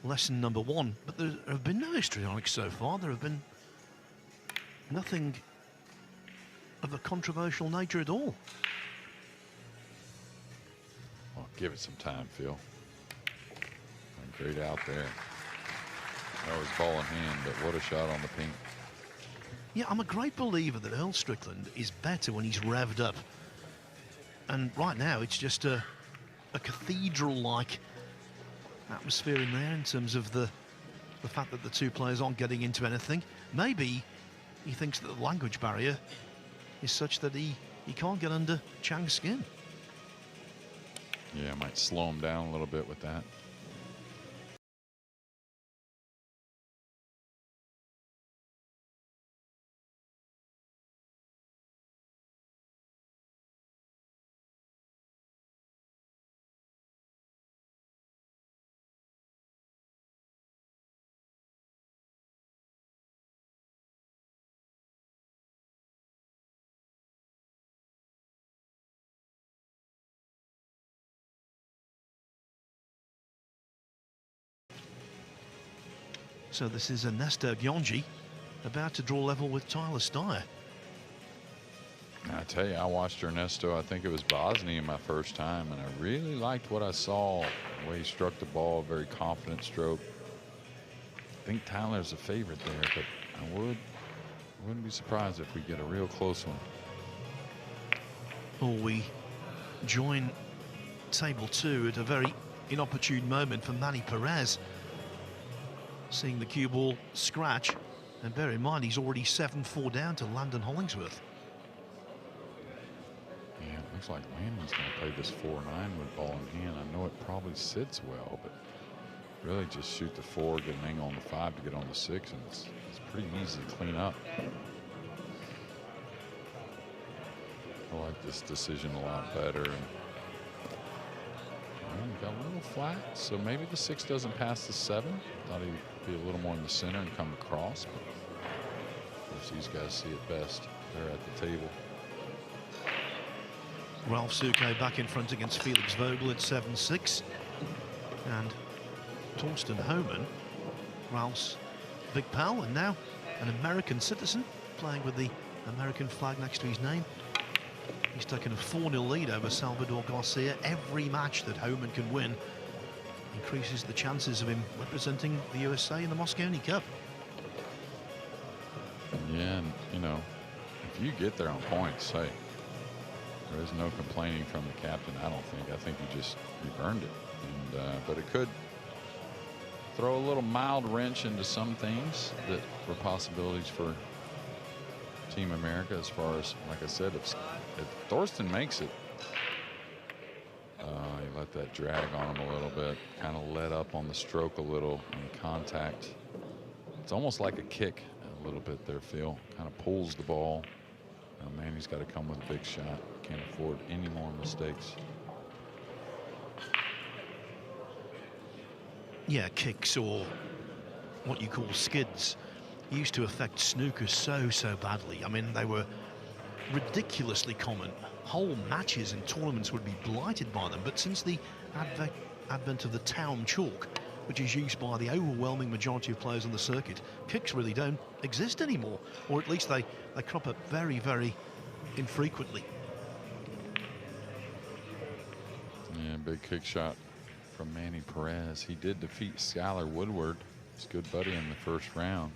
lesson number 1. But there have been no histrionics so far. There have been nothing of a controversial nature at all. Well, give it some time, Phil. Great out there. That was ball in hand, but what a shot on the pink. Yeah, I'm a great believer that Earl Strickland is better when he's revved up. And right now, it's just a cathedral-like atmosphere in there in terms of the fact that the two players aren't getting into anything. Maybe he thinks that the language barrier is such that he can't get under Chang's skin. Yeah, might slow him down a little bit with that. So this is Ernesto Gyonji about to draw level with Tyler Steyer. I tell you, I watched Ernesto, I think it was Bosnia my first time, and I really liked what I saw, the way he struck the ball, very confident stroke. I think Tyler's a favorite there, but I wouldn't be surprised if we get a real close one. Well, we join table 2 at a very inopportune moment for Manny Perez. Seeing the cue ball scratch, and bear in mind he's already 7-4 down to Landon Hollingsworth. Yeah, it looks like Landon's going to play this 4-9 with ball in hand. I know it probably sits well, but really just shoot the 4, get an angle on the 5 to get on the 6, and it's pretty easy to clean up. I like this decision a lot better. And got a little flat, so maybe the 6 doesn't pass the 7. Thought he'd be a little more in the center and come across, but of course these guys see it best. They're at the table. Ralph Suke back in front against Felix Vogel at 7-6. And Torsten Homan, Ralph's big pal, and now an American citizen, playing with the American flag next to his name. He's taken a 4-0 lead over Salvador Garcia. Every match that Homan can win increases the chances of him representing the USA in the Mosconi Cup. Yeah, and you know, if you get there on points, hey, there is no complaining from the captain. I don't think. I think you've earned it. And but it could throw a little mild wrench into some things that were possibilities for Team America. As far as, like I said, if Thorsten makes it, he let that drag on him a little bit, kind of let up on the stroke a little in contact. It's almost like a kick a little bit there, Phil. Kind of pulls the ball. Oh, man, he's got to come with a big shot. Can't afford any more mistakes. Yeah, kicks, or what you call skids, used to affect snooker so badly. I mean, they were ridiculously common. Whole matches and tournaments would be blighted by them. But since the advent of the town chalk, which is used by the overwhelming majority of players on the circuit, kicks really don't exist anymore, or at least they crop up very infrequently. Yeah, big kick shot from Manny Perez. He did defeat Skylar Woodward, his good buddy, in the first round.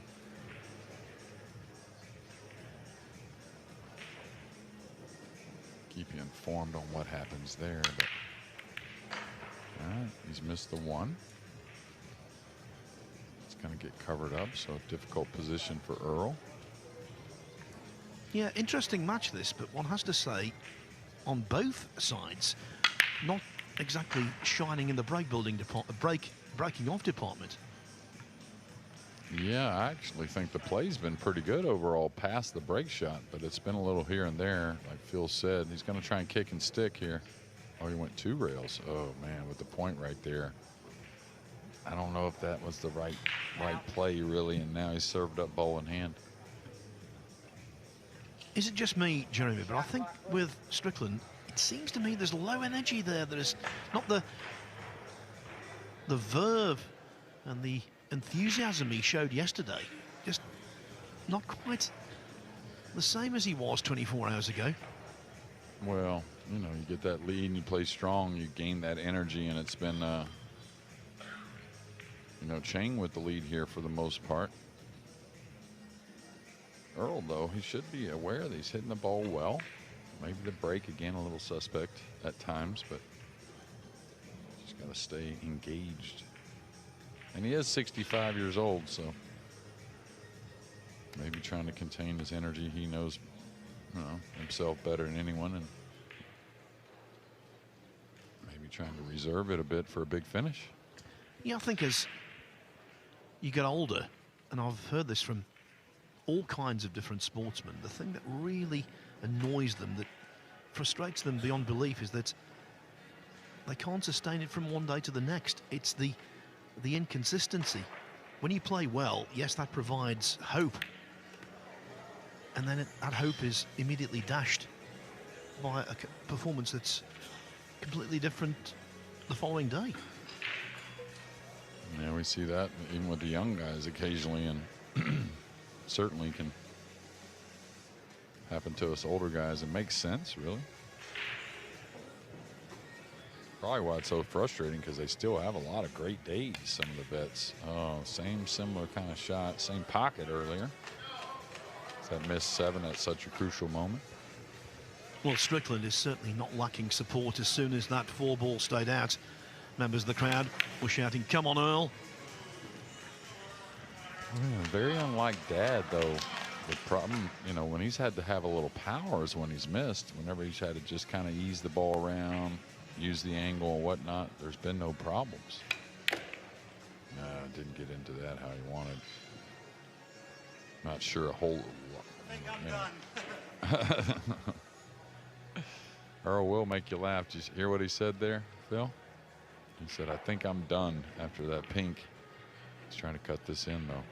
Keep you informed on what happens there. But all right, he's missed the 1. It's going to get covered up, so a difficult position for Earl. Yeah, interesting match this, but one has to say, on both sides, not exactly shining in the breaking off department. Yeah, I actually think the play's been pretty good overall past the break shot, but it's been a little here and there, like Phil said. He's going to try and kick and stick here. Oh, he went 2 rails. Oh, man, with the point right there. I don't know if that was the right play, really, and now he's served up ball in hand. Is it just me, Jeremy? But I think with Strickland, it seems to me there's low energy there. There's not the verve and the enthusiasm he showed yesterday. Just not quite the same as he was 24 hours ago. Well, you know, you get that lead and you play strong, you gain that energy, and it's been You know, Chang with the lead here for the most part. Earl, though, he should be aware that he's hitting the ball well. Maybe the break, again, a little suspect at times, but just got to stay engaged. And he is 65 years old, so maybe trying to contain his energy. He knows, you know, himself better than anyone, and maybe trying to reserve it a bit for a big finish. Yeah, I think as you get older, and I've heard this from all kinds of different sportsmen, the thing that really annoys them, that frustrates them beyond belief, is that they can't sustain it from one day to the next. It's the inconsistency. When you play well, yes, that provides hope, and then that hope is immediately dashed by a performance that's completely different the following day. Yeah, we see that even with the young guys occasionally, and certainly can happen to us older guys. It makes sense, really. Probably why it's so frustrating, because they still have a lot of great days, some of the vets. Oh, similar kind of shot, same pocket earlier. That missed 7 at such a crucial moment. Well, Strickland is certainly not lacking support. As soon as that 4-ball stayed out, members of the crowd were shouting, "Come on, Earl." Very unlike Dad, though. The problem, you know, when he's had to have a little power is when he's missed. Whenever he's had to just kind of ease the ball around, use the angle and whatnot, there's been no problems. No, didn't get into that how he wanted. Not sure a whole. I think I'm done. Earl will make you laugh. Did you hear what he said there, Phil? He said, "I think I'm done," after that pink. He's trying to cut this in, though.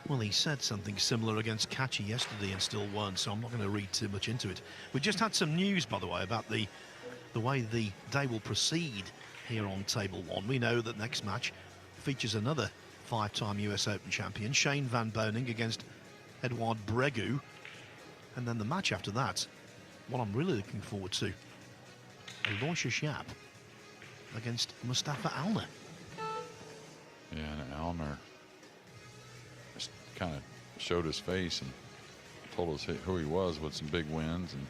Well, he said something similar against Kachi yesterday and still won, so I'm not going to read too much into it. We just had some news, by the way, about the way the day will proceed here on Table 1. We know that next match features another 5-time US Open champion, Shane Van Boening, against Edouard Bregu. And then the match after that, what I'm really looking forward to, Aloysius Shap against Mustafa Alner. Yeah, and Alner just kind of showed his face and told us who he was with some big wins, and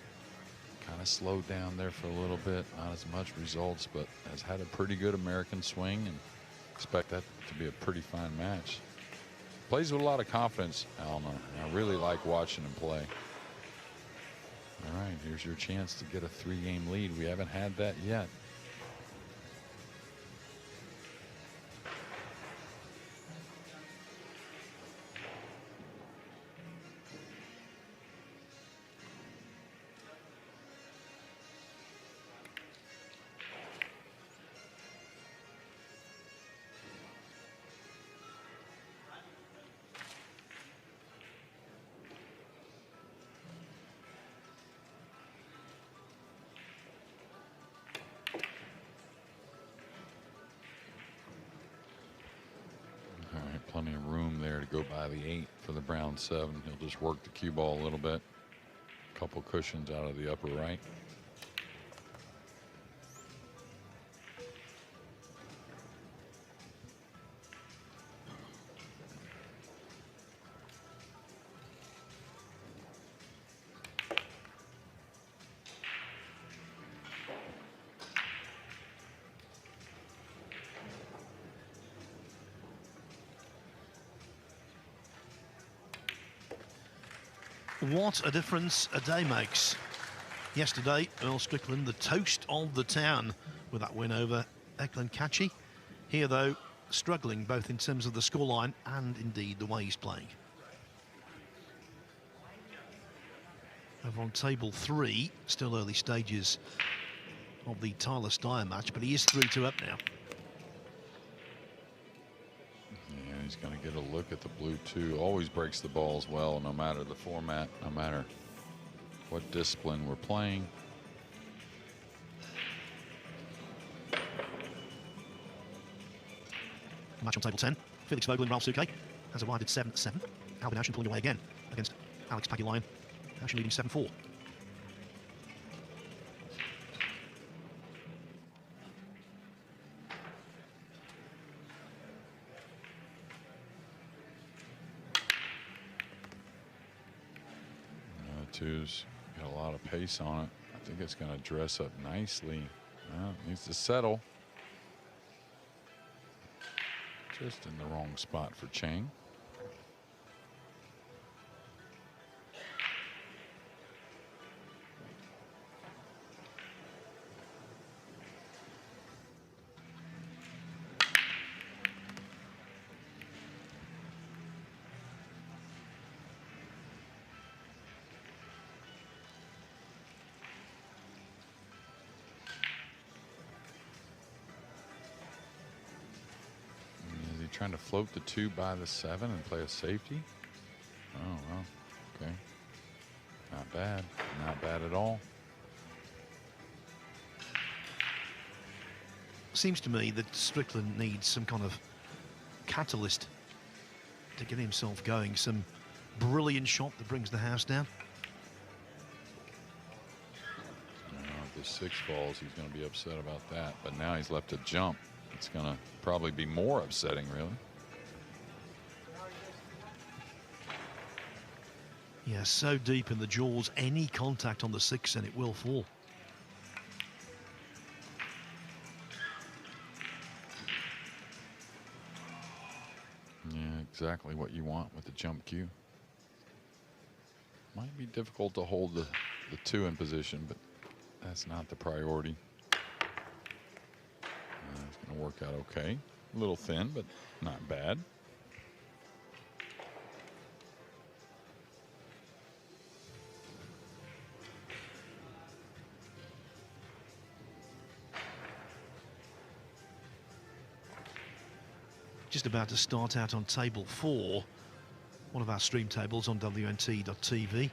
kind of slowed down there for a little bit. Not as much results, but has had a pretty good American swing, and expect that to be a pretty fine match. Plays with a lot of confidence, Alner, and I really like watching him play. All right, here's your chance to get a 3-game lead. We haven't had that yet. Plenty of room there to go by the 8 for the brown 7. He'll just work the cue ball a little bit. A couple cushions out of the upper right. What a difference a day makes. Yesterday, Earl Strickland, the toast of the town, with that win over Eklund Kachi. Here, though, struggling both in terms of the scoreline and indeed the way he's playing. Over on Table 3, still early stages of the Tyler Steyer match, but he is 3-2 up now. He's going to get a look at the blue, too. Always breaks the balls well, no matter the format, no matter what discipline we're playing. Match on Table 10. Felix Vogel and Ralph Souquet has arrived at 7-7. Albin Ashen pulling away again against Alex Pagulayan. Ashen leading 7-4. two's got a lot of pace on it. I think it's going to dress up nicely. It needs to settle. Just in the wrong spot for Chang. Trying to float the 2 by the 7 and play a safety. Oh, well, okay. Not bad. Not bad at all. Seems to me that Strickland needs some kind of catalyst to get himself going. Some brilliant shot that brings the house down. If the 6 falls, he's going to be upset about that. But now he's left a jump. It's going to probably be more upsetting, really. Yeah, so deep in the jaws, any contact on the 6 and it will fall. Yeah, exactly what you want with the jump cue. Might be difficult to hold the 2 in position, but that's not the priority. It's going to work out okay. A little thin, but not bad. Just about to start out on table 4, one of our stream tables on WNT.tv.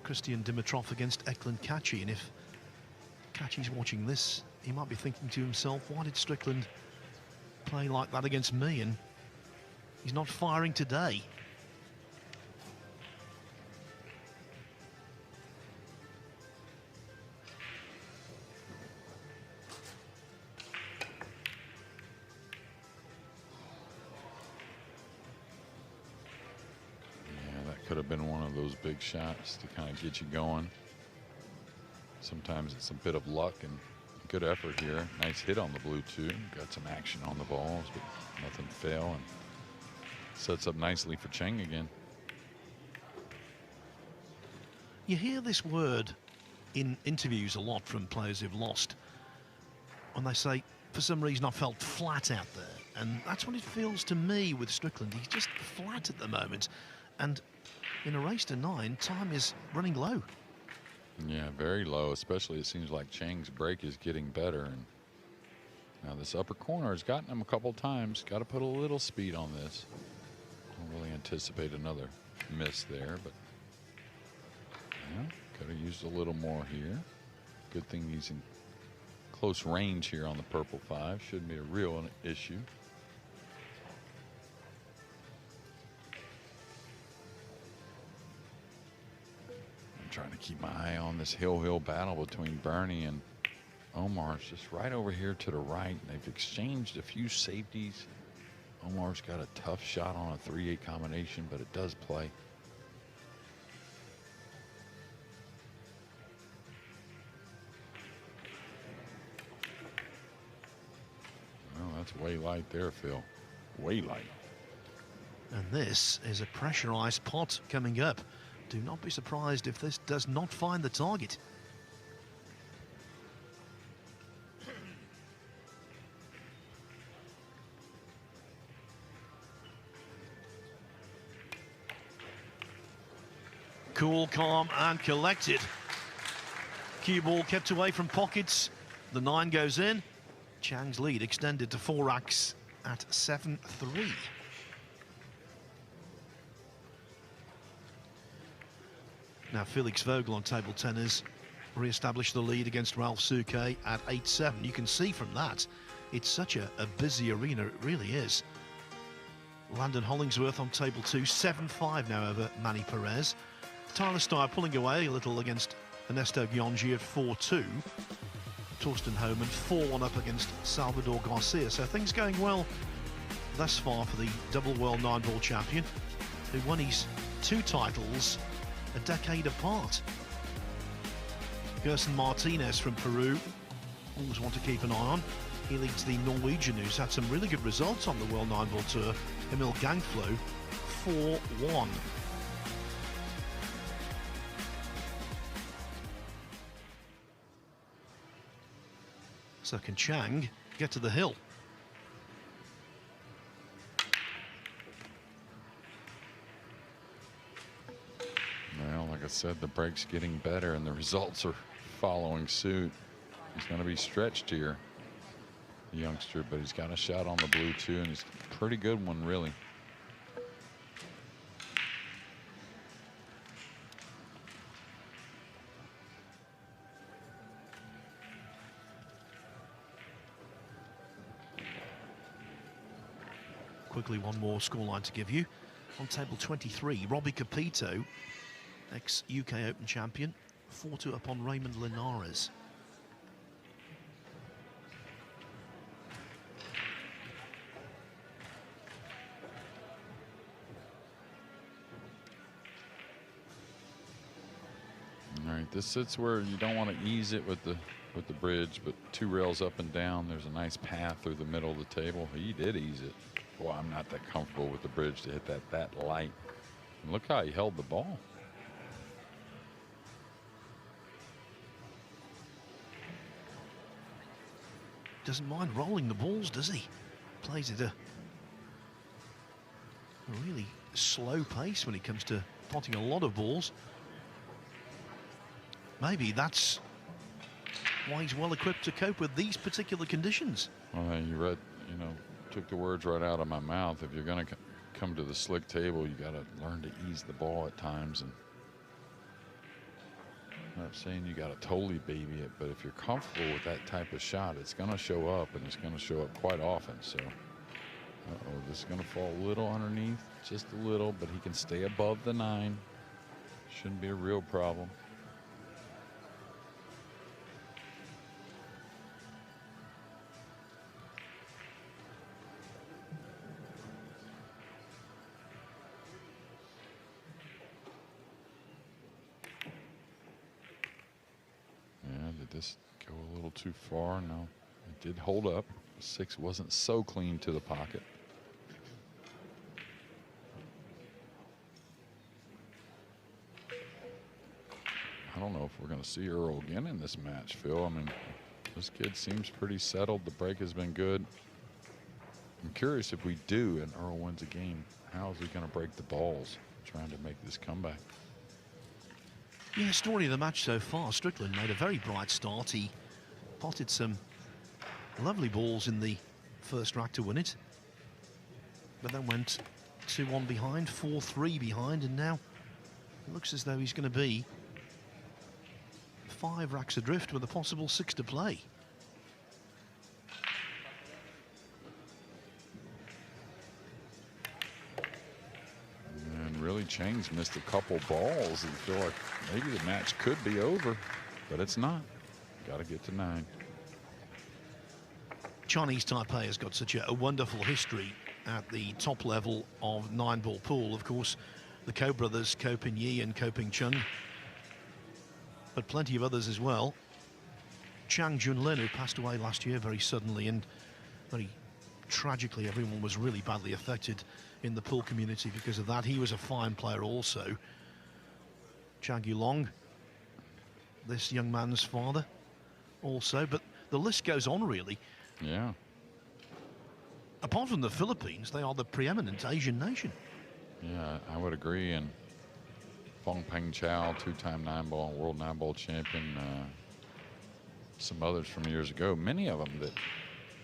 Christian Dimitrov against Eklund Kachi, and if Kachi's watching this, he might be thinking to himself, why did Strickland play like that against me? And he's not firing today. Yeah, that could have been one of those big shots to kind of get you going. Sometimes it's a bit of luck and good effort here. Nice hit on the blue too. Got some action on the balls, but nothing fail, and sets up nicely for Chang again. You hear this word in interviews a lot from players who've lost, when they say, for some reason I felt flat out there. And that's what it feels to me with Strickland. He's just flat at the moment. And in a race to 9, time is running low. Yeah, very low, especially it seems like Chang's break is getting better. And now this upper corner has gotten him a couple times. Got to put a little speed on this. Don't really anticipate another miss there, but yeah, could have used a little more here. Good thing he's in close range here on the purple 5. Shouldn't be a real issue. Trying to keep my eye on this hill battle between Bernie and Omar. It's just right over here to the right. They've exchanged a few safeties. Omar's got a tough shot on a 3-8 combination, but it does play. Well, that's way light there, Phil. Way light. And this is a pressurized pot coming up. Do not be surprised if this does not find the target. Cool, calm and collected. Cue ball kept away from pockets. The 9 goes in. Chang's lead extended to 4 racks at 7-3. Now Felix Vogel on table 10 has re-established the lead against Ralph Suke at 8-7. You can see from that, it's such a busy arena, it really is. Landon Hollingsworth on table 2, 7-5 now over Manny Perez. Tyler Steyer pulling away a little against Ernesto Giongi at 4-2. Torsten Homan 4-1 up against Salvador Garcia. So things going well thus far for the double world 9-ball champion, who won his 2 titles a decade apart. Gerson Martinez from Peru, always want to keep an eye on. He leads the Norwegian, who's had some really good results on the World 9-Ball Tour, Emil Gangflo, 4-1. So can Chang get to the hill? Well, like I said, the break's getting better and the results are following suit. He's going to be stretched here, the youngster, but he's got a shot on the blue too, and he's a pretty good one, really. Quickly, one more scoreline to give you. On table 23, Robbie Capito, ex-UK Open champion, 4-2 upon Raymond Linares. All right, this sits where you don't want to ease it with the bridge, but 2 rails up and down. There's a nice path through the middle of the table. He did ease it. Boy, I'm not that comfortable with the bridge to hit that light. And look how he held the ball. Doesn't mind rolling the balls, does he? Plays at a really slow pace when it comes to potting a lot of balls. Maybe that's why he's well equipped to cope with these particular conditions. Well, you read, took the words right out of my mouth. If you're going to come to the slick table, you got to learn to ease the ball at times. And I'm not saying you got to totally baby it, but if you're comfortable with that type of shot, it's going to show up, and it's going to show up quite often. So, this is going to fall a little underneath, just a little, but he can stay above the 9. Shouldn't be a real problem. Did this go a little too far? No, it did hold up. 6 wasn't so clean to the pocket. I don't know if we're going to see Earl again in this match, Phil. I mean, this kid seems pretty settled. The break has been good. I'm curious if we do and Earl wins a game, how is he going to break the balls trying to make this comeback? Yeah, story of the match so far. Strickland made a very bright start. He potted some lovely balls in the first rack to win it, but then went 2-1 behind, 4-3 behind, and now it looks as though he's going to be 5 racks adrift with a possible 6 to play. Really, Chang's missed a couple balls and feel like maybe the match could be over, but it's not. Got to get to 9. Chinese Taipei has got such a wonderful history at the top level of 9-ball pool. Of course, the Ko brothers, Ko Ping Yi and Ko Ping Chung, but plenty of others as well. Chang Junlin, who passed away last year very suddenly and very tragically. Everyone was really badly affected in the pool community because of that. He was a fine player also. Chang Yulong, this young man's father also, but the list goes on really. Yeah. Apart from the Philippines, they are the preeminent Asian nation. Yeah, I would agree. And Fong Peng Chao, 2-time 9-ball world 9-ball champion, some others from years ago, many of them that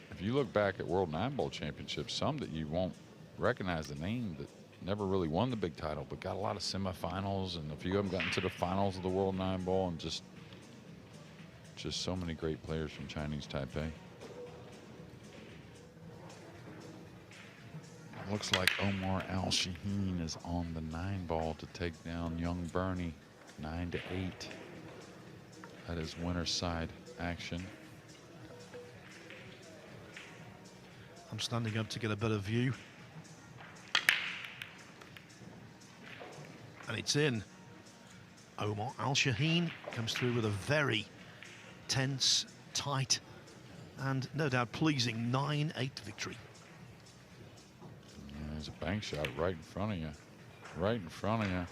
if you look back at world 9-ball championships, some that you won't recognize the name, that never really won the big title, but got a lot of semifinals, and a few of them got into the finals of the world 9-ball, and just so many great players from Chinese Taipei. Looks like Omar Al-Shaheen is on the 9-ball to take down young Bernie, 9-8. That is winner's side action. I'm standing up to get a better view. And it's in. Omar Al-Shaheen comes through with a very tense, tight, and no doubt pleasing 9-8 victory. Yeah, there's a bank shot right in front of you. Right in front of you.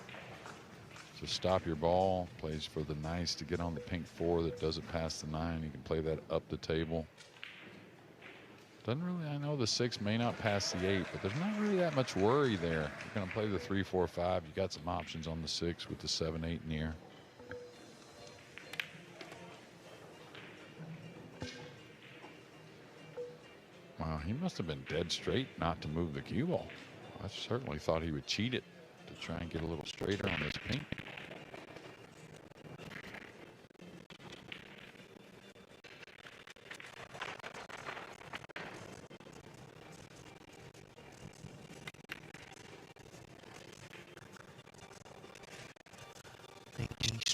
So stop your ball. Plays for the nice to get on the pink 4 that doesn't pass the 9. You can play that up the table. Doesn't really, I know the 6 may not pass the 8, but there's not really that much worry there. You're going to play the 3, 4, 5. You got some options on the 6 with the 7, 8 near. Wow, he must have been dead straight not to move the cue ball. I certainly thought he would cheat it to try and get a little straighter on this pink.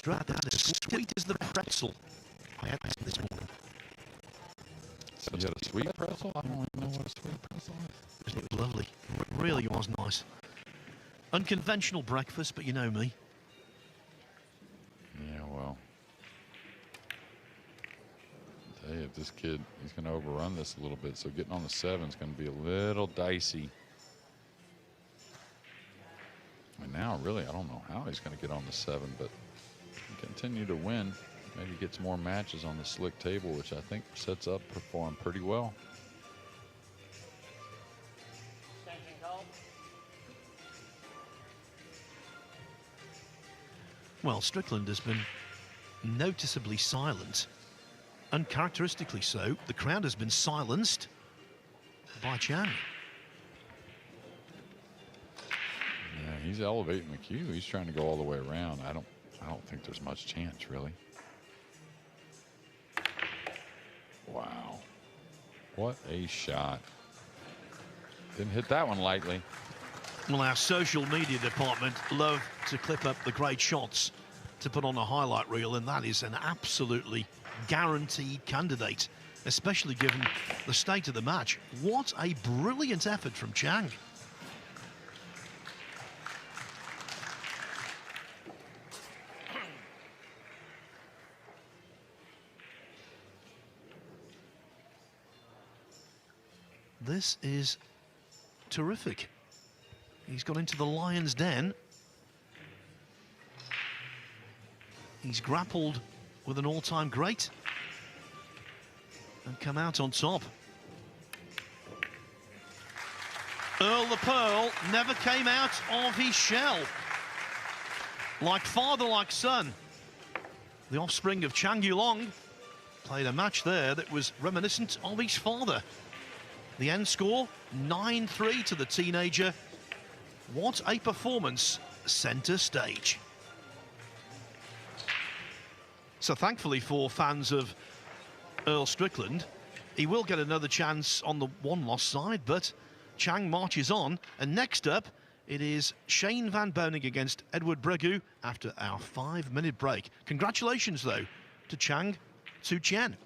That is sweet as the pretzel. I had this morning. So you had a sweet pretzel? I don't even know what a sweet pretzel is. It was lovely. It really was nice. Unconventional breakfast, but you know me. Yeah, well. I'll tell you, if this kid, he's going to overrun this a little bit, so getting on the 7 is going to be a little dicey. And now, really, I don't know how he's going to get on the 7, but continue to win. Maybe gets more matches on the slick table, which I think sets up for him pretty well. Well, Strickland has been noticeably silent, uncharacteristically so. The crowd has been silenced by Chang. Yeah, he's elevating the cue. He's trying to go all the way around. I don't think there's much chance, really. Wow. What a shot. Didn't hit that one lightly. Well, our social media department love to clip up the great shots to put on a highlight reel, and that is an absolutely guaranteed candidate, especially given the state of the match. What a brilliant effort from Chang. This is terrific. He's got into the lion's den. He's grappled with an all-time great and come out on top. Earl the Pearl never came out of his shell. Like father, like son. The offspring of Chang Yulong played a match there that was reminiscent of his father. The end score, 9-3 to the teenager. What a performance, centre stage. So thankfully for fans of Earl Strickland, he will get another chance on the one-loss side, but Chang marches on. And next up, it is Shane Van Boening against Edward Bregu after our 5-minute break. Congratulations, though, to Chang Tzu Chien.